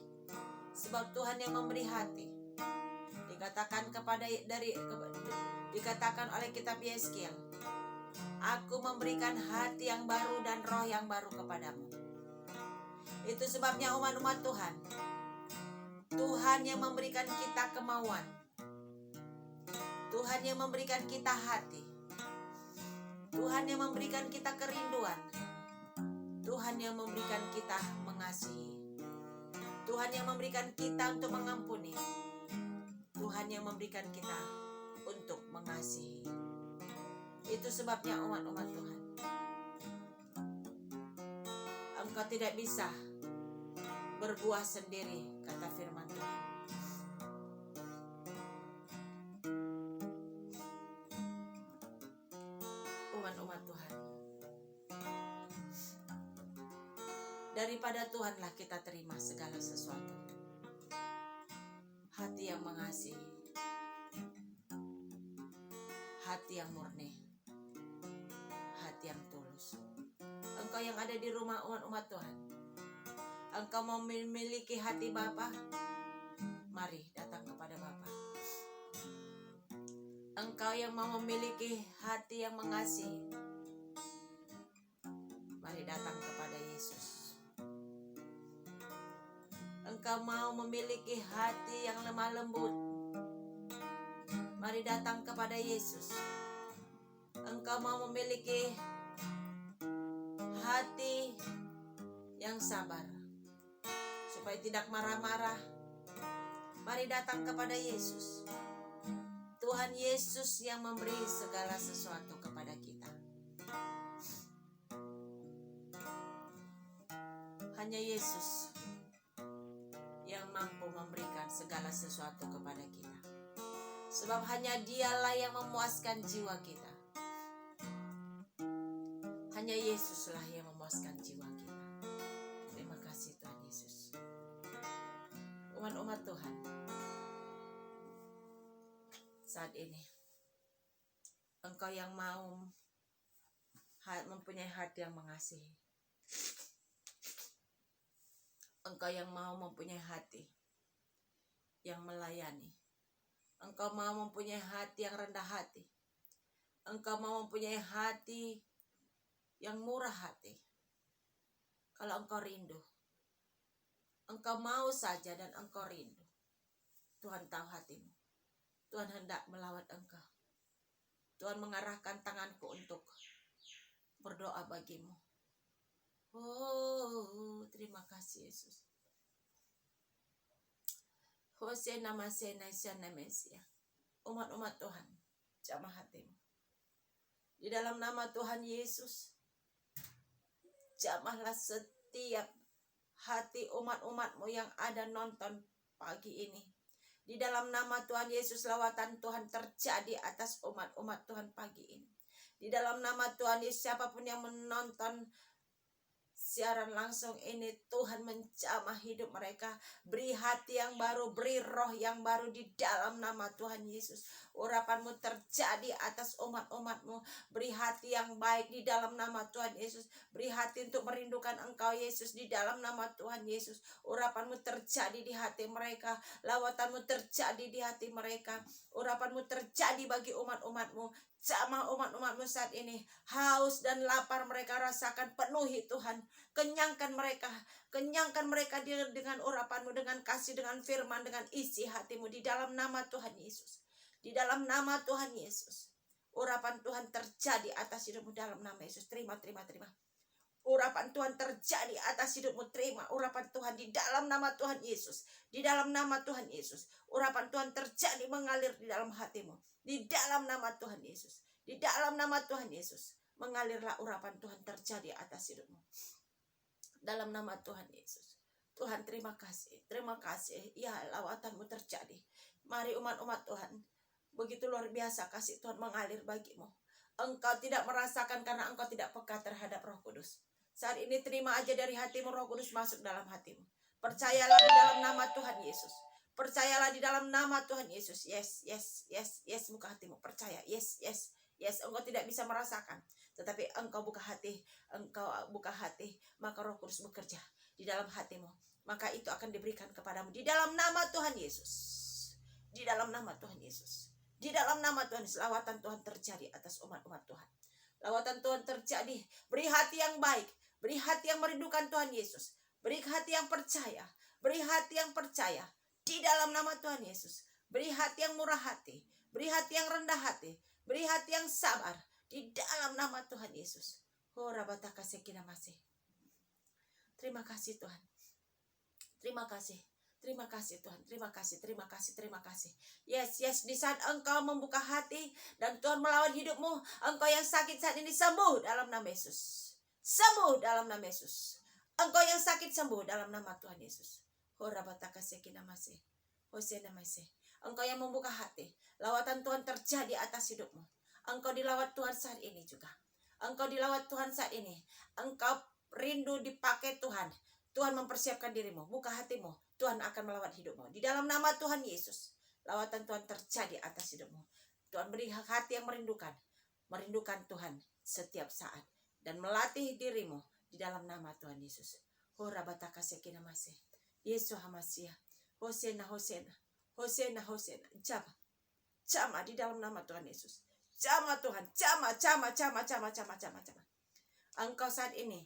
sebab Tuhan yang memberi hati. Dikatakan oleh kitab Yeskiel, Aku memberikan hati yang baru dan roh yang baru kepadamu. Itu sebabnya umat-umat Tuhan, Tuhan yang memberikan kita kemauan, Tuhan yang memberikan kita hati, Tuhan yang memberikan kita kerinduan, Tuhan yang memberikan kita mengasihi, Tuhan yang memberikan kita untuk mengampuni, Tuhan yang memberikan kita untuk mengasihi. Itu sebabnya umat-umat Tuhan, engkau tidak bisa berbuah sendiri, kata firman Tuhan. Umat-umat Tuhan, daripada Tuhanlah kita terima segala sesuatu. Hati yang mengasihi, hati yang murni, hati yang tulus. Engkau yang ada di rumah umat-umat Tuhan, engkau mau memiliki hati Bapa, mari datang kepada Bapa. Engkau yang mau memiliki hati yang mengasihi, mari datang kepada Yesus. Engkau mau memiliki hati yang lemah lembut, mari datang kepada Yesus. Engkau mau memiliki hati yang sabar, supaya tidak marah-marah, mari datang kepada Yesus. Tuhan Yesus yang memberi segala sesuatu kepada kita. Hanya Yesus yang mampu memberikan segala sesuatu kepada kita. Sebab hanya Dialah yang memuaskan jiwa kita. Hanya Yesuslah yang memuaskan jiwa kita. Terima kasih Tuhan Yesus. Umat-umat Tuhan, saat ini engkau yang mau mempunyai hati yang mengasihi, engkau yang mau mempunyai hati yang melayani, engkau mau mempunyai hati yang rendah hati, engkau mau mempunyai hati yang murah hati. Kalau engkau rindu, engkau mau saja dan engkau rindu, Tuhan tahu hatimu. Tuhan hendak melawat engkau. Tuhan mengarahkan tanganku untuk berdoa bagimu. Oh, terima kasih Yesus. Hosena masena isana mesia. Umat-umat Tuhan, jamah hatimu. Di dalam nama Tuhan Yesus, jamahlah setiap hati umat-umatmu yang ada nonton pagi ini. Di dalam nama Tuhan Yesus, lawatan Tuhan terjadi atas umat-umat Tuhan pagi ini. Di dalam nama Tuhan Yesus, siapapun yang menonton siaran langsung ini, Tuhan menjamah hidup mereka. Beri hati yang baru, beri roh yang baru di dalam nama Tuhan Yesus. Urapanmu terjadi atas umat-umatmu. Beri hati yang baik di dalam nama Tuhan Yesus. Beri hati untuk merindukan Engkau Yesus di dalam nama Tuhan Yesus. Urapanmu terjadi di hati mereka. Lawatanmu terjadi di hati mereka. Urapanmu terjadi bagi umat-umatmu. Jamah umat-umatmu saat ini, haus dan lapar mereka rasakan, penuhi Tuhan. Kenyangkan mereka dengan urapanmu, dengan kasih, dengan firman, dengan isi hatimu di dalam nama Tuhan Yesus. Di dalam nama Tuhan Yesus, urapan Tuhan terjadi atas hidupmu dalam nama Yesus. Terima. Urapan Tuhan terjadi atas hidupmu, terima urapan Tuhan di dalam nama Tuhan Yesus. Di dalam nama Tuhan Yesus, urapan Tuhan terjadi mengalir di dalam hatimu. Di dalam nama Tuhan Yesus, di dalam nama Tuhan Yesus, mengalirlah urapan Tuhan terjadi atas hidupmu. Dalam nama Tuhan Yesus. Tuhan terima kasih. Ya, lawatanmu terjadi. Mari umat-umat Tuhan, begitu luar biasa kasih Tuhan mengalir bagimu. Engkau tidak merasakan karena engkau tidak peka terhadap Roh Kudus. Saat ini terima aja dari hatimu, Roh Kudus masuk dalam hatimu. Percayalah di dalam nama Tuhan Yesus. Percayalah di dalam nama Tuhan Yesus. Yes, buka hatimu. Percaya. Yes. Engkau tidak bisa merasakan, tetapi engkau buka hati, maka Roh Kudus bekerja di dalam hatimu. Maka itu akan diberikan kepadamu di dalam nama Tuhan Yesus. Di dalam nama Tuhan Yesus. Di dalam nama Tuhan, selawatan Tuhan terjadi atas umat-umat Tuhan. Lawatan Tuhan terjadi. Beri hati yang baik, beri hati yang merindukan Tuhan Yesus, beri hati yang percaya, beri hati yang percaya di dalam nama Tuhan Yesus. Beri hati yang murah hati, beri hati yang rendah hati, beri hati yang sabar di dalam nama Tuhan Yesus. Terima kasih Tuhan. Terima kasih. Terima kasih Tuhan, terima kasih, terima kasih, terima kasih. Yes, di saat engkau membuka hati dan Tuhan melawan hidupmu, engkau yang sakit saat ini sembuh dalam nama Yesus. Sembuh dalam nama Yesus. Engkau yang sakit sembuh dalam nama Tuhan Yesus. Engkau yang membuka hati, lawatan Tuhan terjadi atas hidupmu. Engkau dilawat Tuhan saat ini juga. Engkau dilawat Tuhan saat ini. Engkau rindu dipakai Tuhan. Tuhan mempersiapkan dirimu, buka hatimu. Tuhan akan melawat hidupmu. Di dalam nama Tuhan Yesus, lawatan Tuhan terjadi atas hidupmu. Tuhan beri hati yang merindukan Tuhan setiap saat. Dan melatih dirimu di dalam nama Tuhan Yesus. Yesus Hamasiah. Hosena. Jama di dalam nama Tuhan Yesus. Jama Tuhan. Jama. Engkau saat ini,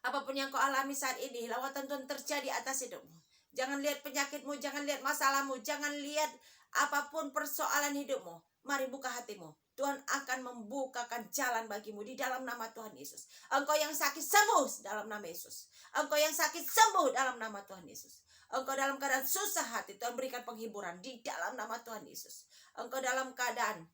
apapun yang kau alami saat ini, lawatan Tuhan terjadi atas hidupmu. Jangan lihat penyakitmu, jangan lihat masalahmu, jangan lihat apapun persoalan hidupmu. Mari buka hatimu. Tuhan akan membukakan jalan bagimu di dalam nama Tuhan Yesus. Engkau yang sakit sembuh dalam nama Yesus. Engkau yang sakit sembuh dalam nama Tuhan Yesus. Engkau dalam keadaan susah hati, Tuhan berikan penghiburan di dalam nama Tuhan Yesus. Engkau dalam keadaan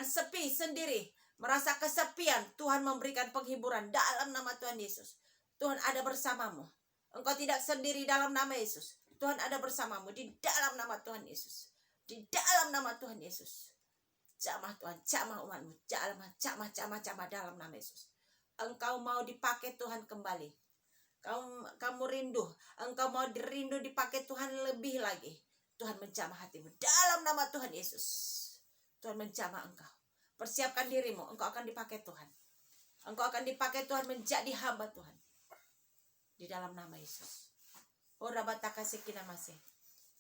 sepi sendiri, merasa kesepian, Tuhan memberikan penghiburan dalam nama Tuhan Yesus. Tuhan ada bersamamu. Engkau tidak sendiri dalam nama Yesus. Tuhan ada bersamamu di dalam nama Tuhan Yesus. Di dalam nama Tuhan Yesus. Jamah Tuhan, jamah umatmu. Jamah dalam nama Yesus. Engkau mau dipakai Tuhan kembali. Kamu rindu. Engkau mau rindu dipakai Tuhan lebih lagi. Tuhan menjamah hatimu dalam nama Tuhan Yesus. Tuhan menjamah engkau. Persiapkan dirimu, engkau akan dipakai Tuhan. Engkau akan dipakai Tuhan menjadi hamba Tuhan. Di dalam nama Yesus.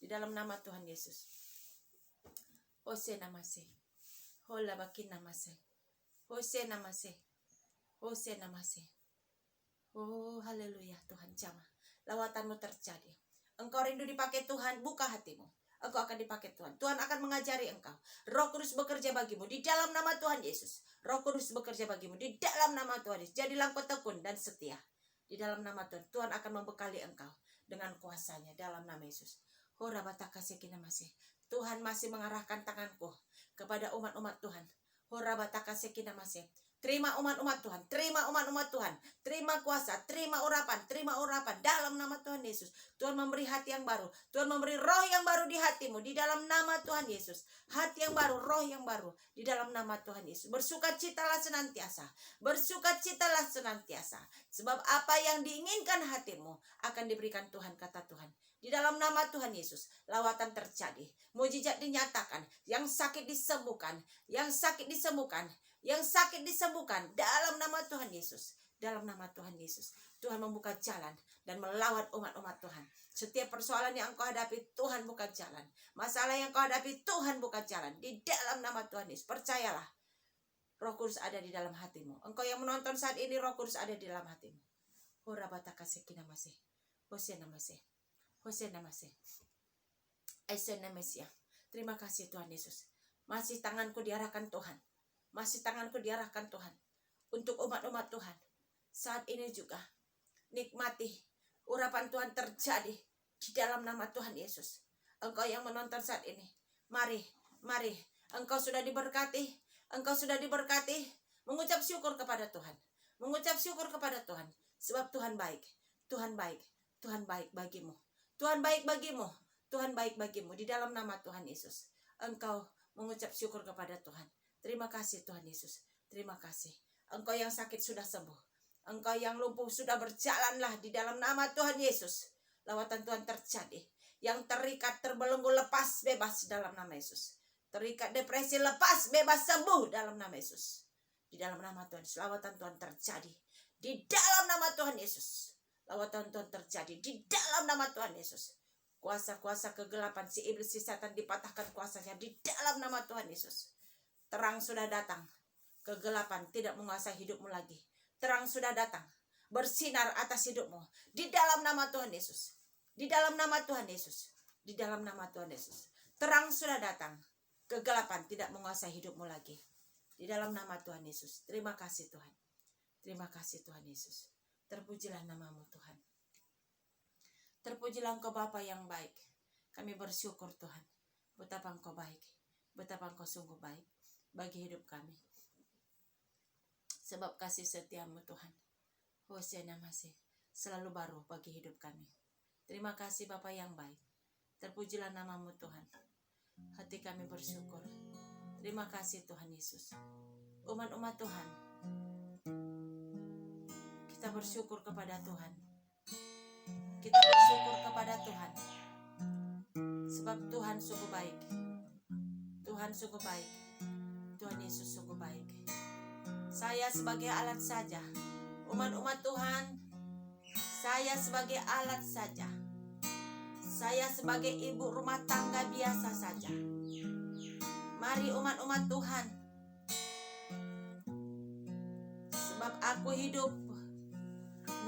Di dalam nama Tuhan Yesus. Oh haleluya Tuhan jamah. Lawatanmu terjadi. Engkau rindu dipakai Tuhan, buka hatimu. Engkau akan dipakai Tuhan. Tuhan akan mengajari engkau. Roh Kudus bekerja bagimu di dalam nama Tuhan Yesus. Roh Kudus bekerja bagimu di dalam nama Tuhan Yesus. Jadilah engkau tekun dan setia. Di dalam nama Tuhan. Tuhan akan membekali engkau dengan kuasanya dalam nama Yesus. Tuhan masih mengarahkan tanganku kepada umat-umat Tuhan. Terima umat-umat Tuhan, terima umat-umat Tuhan, terima kuasa, terima urapan dalam nama Tuhan Yesus. Tuhan memberi hati yang baru, Tuhan memberi roh yang baru di hatimu di dalam nama Tuhan Yesus. Hati yang baru, roh yang baru di dalam nama Tuhan Yesus. Bersukacitalah senantiasa, sebab apa yang diinginkan hatimu akan diberikan Tuhan, kata Tuhan. Di dalam nama Tuhan Yesus, lawatan terjadi, mujizat dinyatakan, yang sakit disembuhkan, dalam nama Tuhan Yesus. Dalam nama Tuhan Yesus, Tuhan membuka jalan dan melawat umat-umat Tuhan. Setiap persoalan yang engkau hadapi, Tuhan buka jalan. Masalah yang engkau hadapi, Tuhan buka jalan. Di dalam nama Tuhan Yesus, percayalah, Roh Kudus ada di dalam hatimu. Engkau yang menonton saat ini, Roh Kudus ada di dalam hatimu. Terima kasih Tuhan Yesus. Masih tanganku diarahkan Tuhan. Untuk umat-umat Tuhan. Saat ini juga nikmati urapan Tuhan terjadi di dalam nama Tuhan Yesus. Engkau yang menonton saat ini, mari, engkau sudah diberkati, mengucap syukur kepada Tuhan. Sebab Tuhan baik bagimu. Tuhan baik bagimu di dalam nama Tuhan Yesus. Engkau mengucap syukur kepada Tuhan. Terima kasih Tuhan Yesus. Terima kasih. Engkau yang sakit sudah sembuh. Engkau yang lumpuh sudah berjalanlah di dalam nama Tuhan Yesus. Lawatan Tuhan terjadi. Yang terikat, terbelenggu, lepas, bebas dalam nama Yesus. Terikat depresi, lepas, bebas, sembuh dalam nama Yesus. Di dalam nama Tuhan, lawatan Tuhan terjadi. Di dalam nama Tuhan Yesus. Lawatan Tuhan terjadi. Di dalam nama Tuhan Yesus. Kuasa-kuasa kegelapan si iblis, si setan dipatahkan kuasanya di dalam nama Tuhan Yesus. Terang sudah datang, kegelapan tidak menguasai hidupmu lagi. Terang sudah datang, bersinar atas hidupmu. Di dalam nama Tuhan Yesus. Di dalam nama Tuhan Yesus. Di dalam nama Tuhan Yesus. Terang sudah datang, kegelapan tidak menguasai hidupmu lagi. Di dalam nama Tuhan Yesus. Terima kasih Tuhan. Terima kasih Tuhan Yesus. Terpujilah namamu Tuhan. Terpujilah Engkau Bapa yang baik. Kami bersyukur Tuhan. Betapa Engkau baik. Betapa Engkau sungguh baik bagi hidup kami. Sebab kasih setiamu Tuhan, Hosea masih selalu baru bagi hidup kami. Terima kasih Bapa yang baik. Terpujilah namamu Tuhan. Hati kami bersyukur. Terima kasih Tuhan Yesus. Umat-umat Tuhan, kita bersyukur kepada Tuhan. Kita bersyukur kepada Tuhan. Sebab Tuhan sungguh baik. Tuhan sungguh baik. Tuhan Yesus sungguh baik. Saya sebagai alat saja. Umat-umat Tuhan, saya sebagai alat saja. Saya sebagai ibu rumah tangga biasa saja. Mari umat-umat Tuhan. Sebab aku hidup,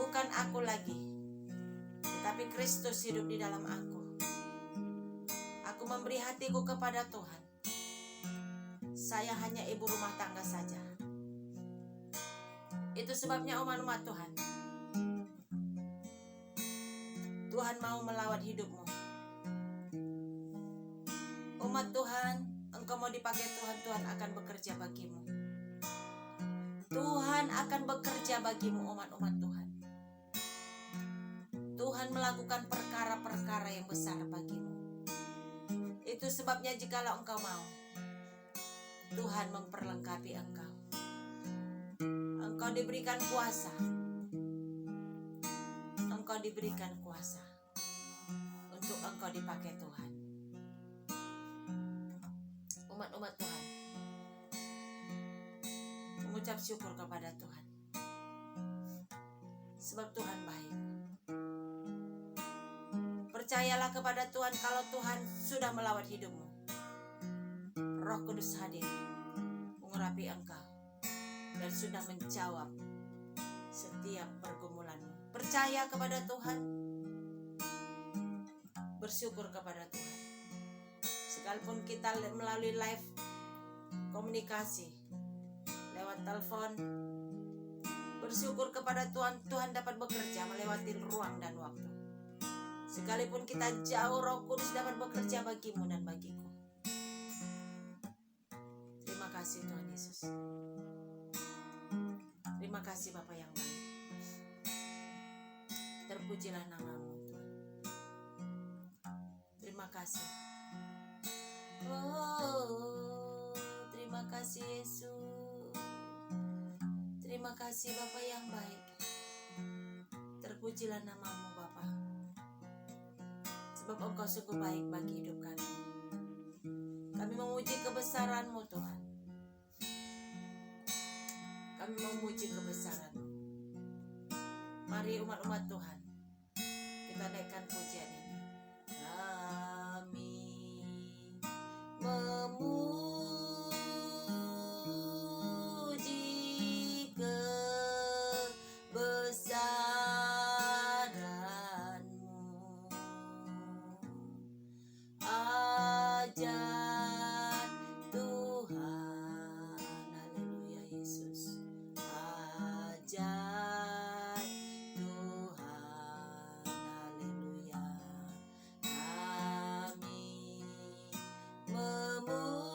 bukan aku lagi, tetapi Kristus hidup di dalam aku. Aku memberi hatiku kepada Tuhan. Saya hanya ibu rumah tangga saja. Itu sebabnya umat-umat Tuhan, Tuhan mau melawat hidupmu. Umat Tuhan, engkau mau dipakai Tuhan, Tuhan akan bekerja bagimu. Tuhan akan bekerja bagimu umat-umat Tuhan. Tuhan melakukan perkara-perkara yang besar bagimu. Itu sebabnya jikalau engkau mau, Tuhan memperlengkapi engkau. Engkau diberikan kuasa. Engkau diberikan kuasa untuk engkau dipakai Tuhan. Umat-umat Tuhan, mengucap syukur kepada Tuhan. Sebab Tuhan baik. Percayalah kepada Tuhan kalau Tuhan sudah melawat hidupmu. Roh Kudus hadir mengurapi engkau dan sudah menjawab setiap pergumulanmu. Percaya kepada Tuhan. Bersyukur kepada Tuhan. Sekalipun kita melalui live komunikasi lewat telepon, bersyukur kepada Tuhan. Tuhan dapat bekerja melewati ruang dan waktu. Sekalipun kita jauh, Roh Kudus dapat bekerja bagimu dan bagiku. Terima kasih Tuhan Yesus. Terima kasih Bapa yang baik. Terpujilah namamu Tuhan. Terima kasih. Oh, terima kasih Yesus. Terima kasih Bapa yang baik. Terpujilah namamu Bapa. Sebab engkau sungguh baik bagi hidup kami. Kami memuji kebesaran-Mu Tuhan. Kami memuji kebesaran-Mu. Mari umat-umat Tuhan, kita naikkan pujian ini. Kami memuji kebesaran-Mu. Ajar Tuhan, haleluya Yesus. Ajar Tuhan, haleluya. Kami memuji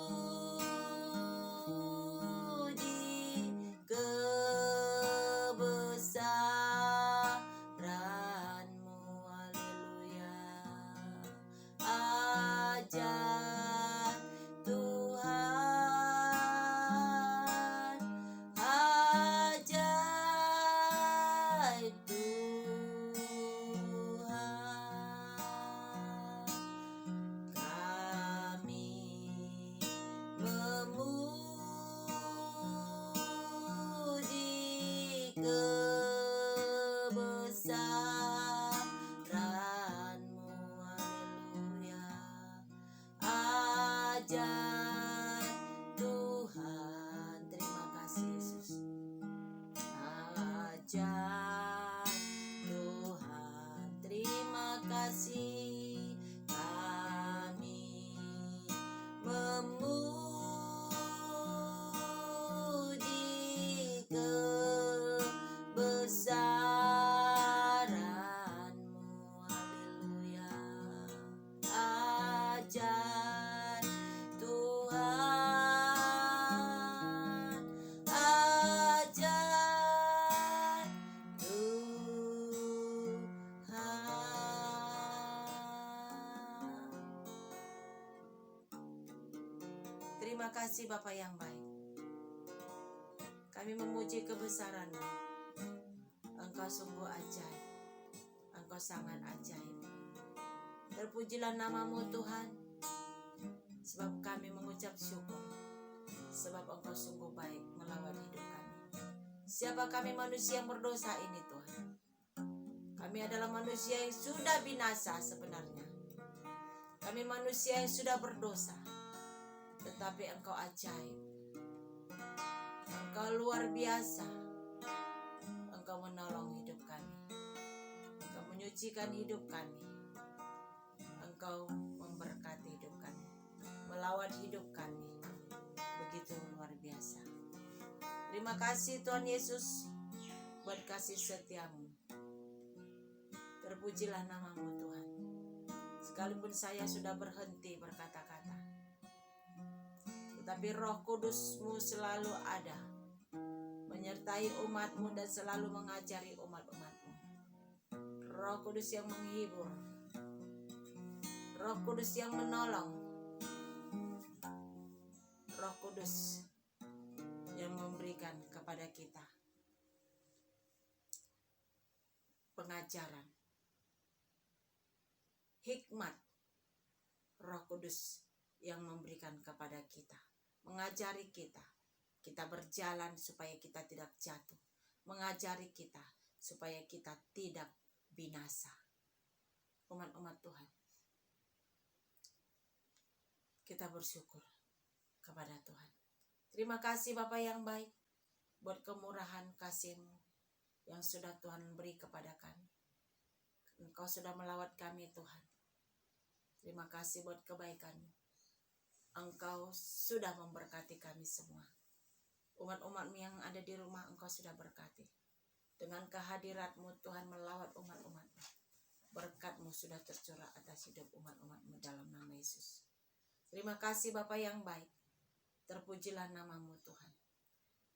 Terima kasih Bapa yang baik. Kami memuji kebesaran-Mu. Engkau sungguh ajaib. Engkau sangat ajaib. Terpujilah nama-Mu Tuhan. Sebab kami mengucap syukur. Sebab Engkau sungguh baik melawat hidup kami. Siapa kami manusia yang berdosa ini Tuhan? Kami adalah manusia yang sudah binasa sebenarnya. Kami manusia yang sudah berdosa. Tetapi Engkau ajaib. Engkau luar biasa. Engkau menolong hidup kami. Engkau menyucikan hidup kami. Engkau memberkati hidup kami. Melawat hidup kami. Begitu luar biasa. Terima kasih Tuhan Yesus buat kasih setia-Mu. Terpujilah nama-Mu Tuhan. Sekalipun saya sudah berhenti berkata-kata, tetapi Roh Kudus-Mu selalu ada, menyertai umat-Mu dan selalu mengajari umat-umat-Mu. Roh Kudus yang menghibur, Roh Kudus yang menolong, Roh Kudus yang memberikan kepada kita pengajaran, hikmat. Roh Kudus yang memberikan kepada kita, mengajari kita, kita berjalan supaya kita tidak jatuh, mengajari kita supaya kita tidak binasa. Umat-umat Tuhan, kita bersyukur kepada Tuhan. Terima kasih Bapa yang baik buat kemurahan kasih-Mu yang sudah Tuhan beri kepada kami. Engkau sudah melawat kami Tuhan. Terima kasih buat kebaikan-Mu. Engkau sudah memberkati kami semua. Umat-umat-Mu yang ada di rumah Engkau sudah berkati. Dengan kehadirat-Mu Tuhan melawat umat-umat-Mu. Berkat-Mu sudah tercurah atas hidup umat-umat-Mu dalam nama Yesus. Terima kasih Bapa yang baik. Terpujilah nama-Mu Tuhan.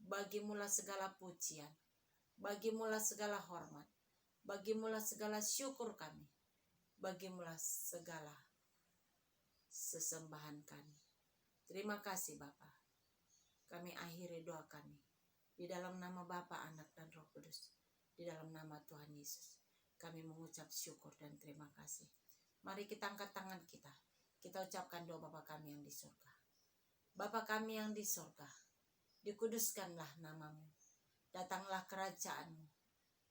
Bagimulah segala pujian. Bagimulah segala hormat. Bagimulah segala syukur kami. Bagimulah segala sesembahan kami. Terima kasih Bapa. Kami akhiri doa kami. Di dalam nama Bapa, Anak dan Roh Kudus. Di dalam nama Tuhan Yesus. Kami mengucap syukur dan terima kasih. Mari kita angkat tangan kita. Kita ucapkan doa Bapa kami yang di surga. Bapa kami yang di surga, dikuduskanlah nama-Mu, datanglah kerajaan-Mu,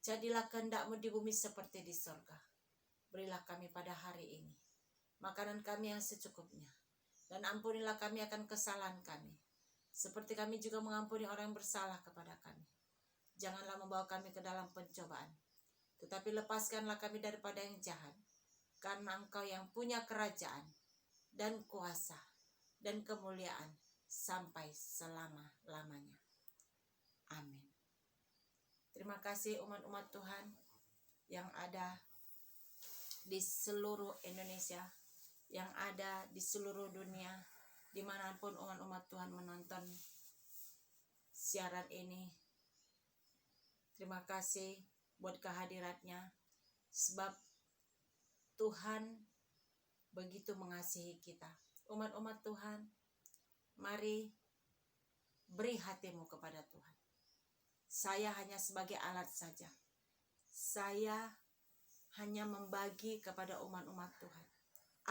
jadilah kehendak-Mu di bumi seperti di surga. Berilah kami pada hari ini makanan kami yang secukupnya, dan ampunilah kami akan kesalahan kami, seperti kami juga mengampuni orang yang bersalah kepada kami. Janganlah membawa kami ke dalam pencobaan, tetapi lepaskanlah kami daripada yang jahat, karena Engkau yang punya kerajaan dan kuasa dan kemuliaan sampai selama-lamanya. Amin. Terima kasih umat-umat Tuhan yang ada di seluruh Indonesia, yang ada di seluruh dunia, dimanapun umat-umat Tuhan menonton siaran ini. Terima kasih buat kehadiratnya, sebab Tuhan begitu mengasihi kita. Umat-umat Tuhan, mari beri hatimu kepada Tuhan. Saya hanya sebagai alat saja. Saya hanya membagi kepada umat-umat Tuhan.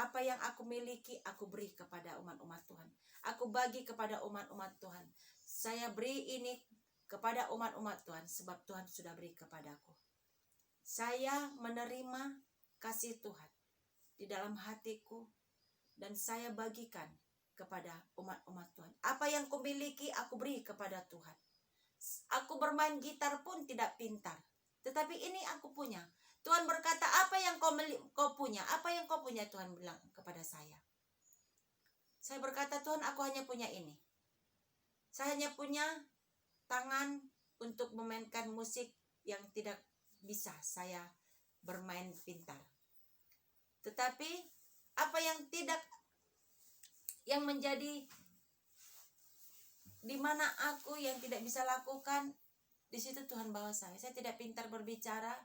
Apa yang aku miliki, aku beri kepada umat-umat Tuhan. Aku bagi kepada umat-umat Tuhan. Saya beri ini kepada umat-umat Tuhan, sebab Tuhan sudah beri kepadaku. Saya menerima kasih Tuhan di dalam hatiku, dan saya bagikan kepada umat-umat Tuhan. Apa yang kumiliki aku beri kepada Tuhan. Aku bermain gitar pun tidak pintar, tetapi ini aku punya. Tuhan berkata, apa yang kau punya? Apa yang kau punya? Tuhan bilang kepada saya. Saya berkata, Tuhan, aku hanya punya ini. Saya hanya punya tangan untuk memainkan musik yang tidak bisa saya bermain pintar. Tetapi apa yang menjadi di mana aku yang tidak bisa lakukan, di situ Tuhan bawa saya. Saya tidak pintar berbicara,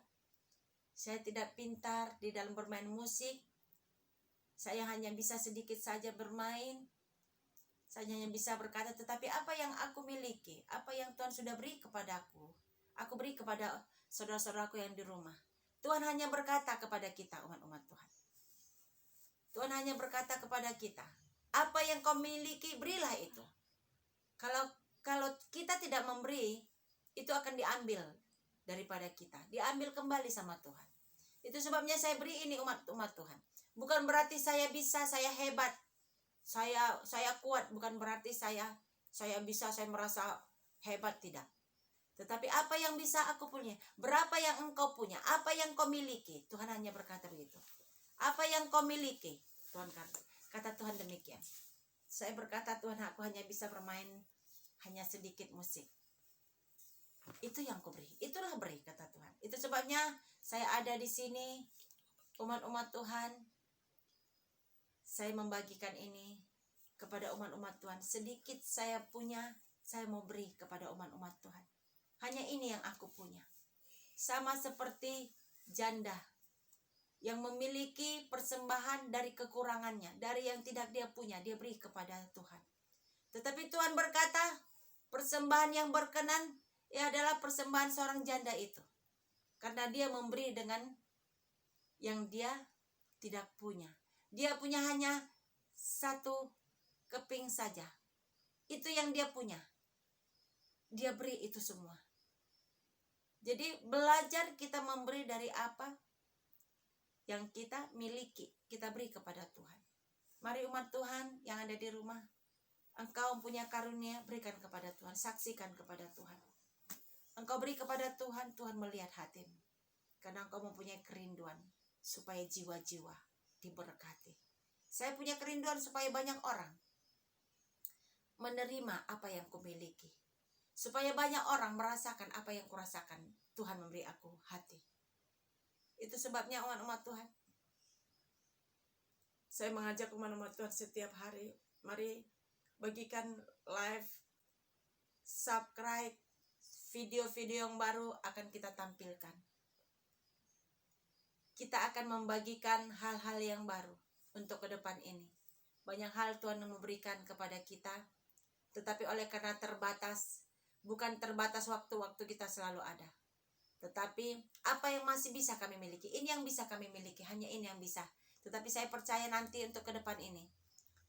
saya tidak pintar di dalam bermain musik, saya hanya bisa sedikit saja bermain, Saya hanya bisa berkata, tetapi apa yang aku miliki, apa yang Tuhan sudah beri kepadaku, aku beri kepada saudara-saudaraku yang di rumah. Tuhan hanya berkata kepada kita, umat-umat Tuhan. Tuhan hanya berkata kepada kita, apa yang kau miliki, berilah itu. Kalau kita tidak memberi, itu akan diambil daripada kita, diambil kembali sama Tuhan. Itu sebabnya saya beri ini, umat Tuhan. Bukan berarti saya bisa, saya hebat, saya kuat, bukan berarti saya bisa, saya merasa hebat, tidak. Tetapi apa yang bisa aku punya, berapa yang engkau punya, apa yang kau miliki, Tuhan hanya berkata begitu. Apa yang kau miliki, Tuhan kata Tuhan demikian. Saya berkata, Tuhan, aku hanya bisa bermain hanya sedikit musik. Itu yang kau beri, itulah beri, kata Tuhan. Itu sebabnya saya ada di sini, umat-umat Tuhan. Saya membagikan ini kepada umat-umat Tuhan. Sedikit saya punya, saya mau beri kepada umat-umat Tuhan. Hanya ini yang aku punya. Sama seperti janda yang memiliki persembahan dari kekurangannya, dari yang tidak dia punya, dia beri kepada Tuhan. Tetapi Tuhan berkata, persembahan yang berkenan adalah persembahan seorang janda itu. Karena dia memberi dengan yang dia tidak punya. Dia punya hanya satu keping saja. Itu yang dia punya. Dia beri itu semua. Jadi belajar kita memberi dari apa yang kita miliki, kita beri kepada Tuhan. Mari umat Tuhan yang ada di rumah, engkau punya karunia, berikan kepada Tuhan, saksikan kepada Tuhan. Engkau beri kepada Tuhan, Tuhan melihat hatimu. Karena engkau mempunyai kerinduan supaya jiwa-jiwa diberkati. Saya punya kerinduan supaya banyak orang menerima apa yang kumiliki. Supaya banyak orang merasakan apa yang kurasakan. Tuhan memberi aku hati. Itu sebabnya umat-umat Tuhan, saya mengajak umat-umat Tuhan setiap hari, mari bagikan live, subscribe, video-video yang baru akan kita tampilkan. Kita akan membagikan hal-hal yang baru untuk ke depan ini. Banyak hal Tuhan memberikan kepada kita, tetapi oleh karena terbatas, bukan terbatas waktu-waktu kita selalu ada. Tetapi apa yang masih bisa kami miliki, ini yang bisa kami miliki, hanya ini yang bisa. Tetapi saya percaya nanti untuk ke depan ini,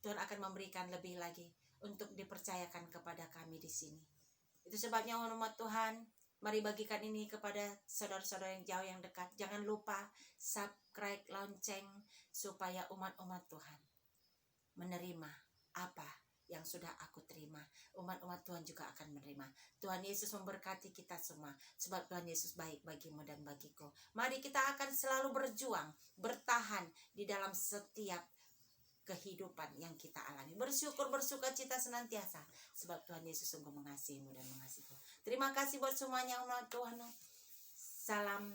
Tuhan akan memberikan lebih lagi untuk dipercayakan kepada kami di sini. Itu sebabnya umat Tuhan, mari bagikan ini kepada saudara-saudara yang jauh, yang dekat. Jangan lupa subscribe, lonceng, supaya umat-umat Tuhan menerima apa yang sudah aku terima. Umat-umat Tuhan juga akan menerima. Tuhan Yesus memberkati kita semua, sebab Tuhan Yesus baik bagimu dan bagiku. Mari kita akan selalu berjuang, bertahan di dalam setiap kehidupan yang kita alami. Bersyukur, bersuka cita senantiasa, sebab Tuhan Yesus sungguh mengasihimu dan mengasihiku. Terima kasih buat semuanya umat Tuhan. Salam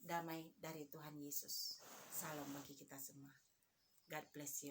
damai dari Tuhan Yesus. Salam bagi kita semua. God bless you.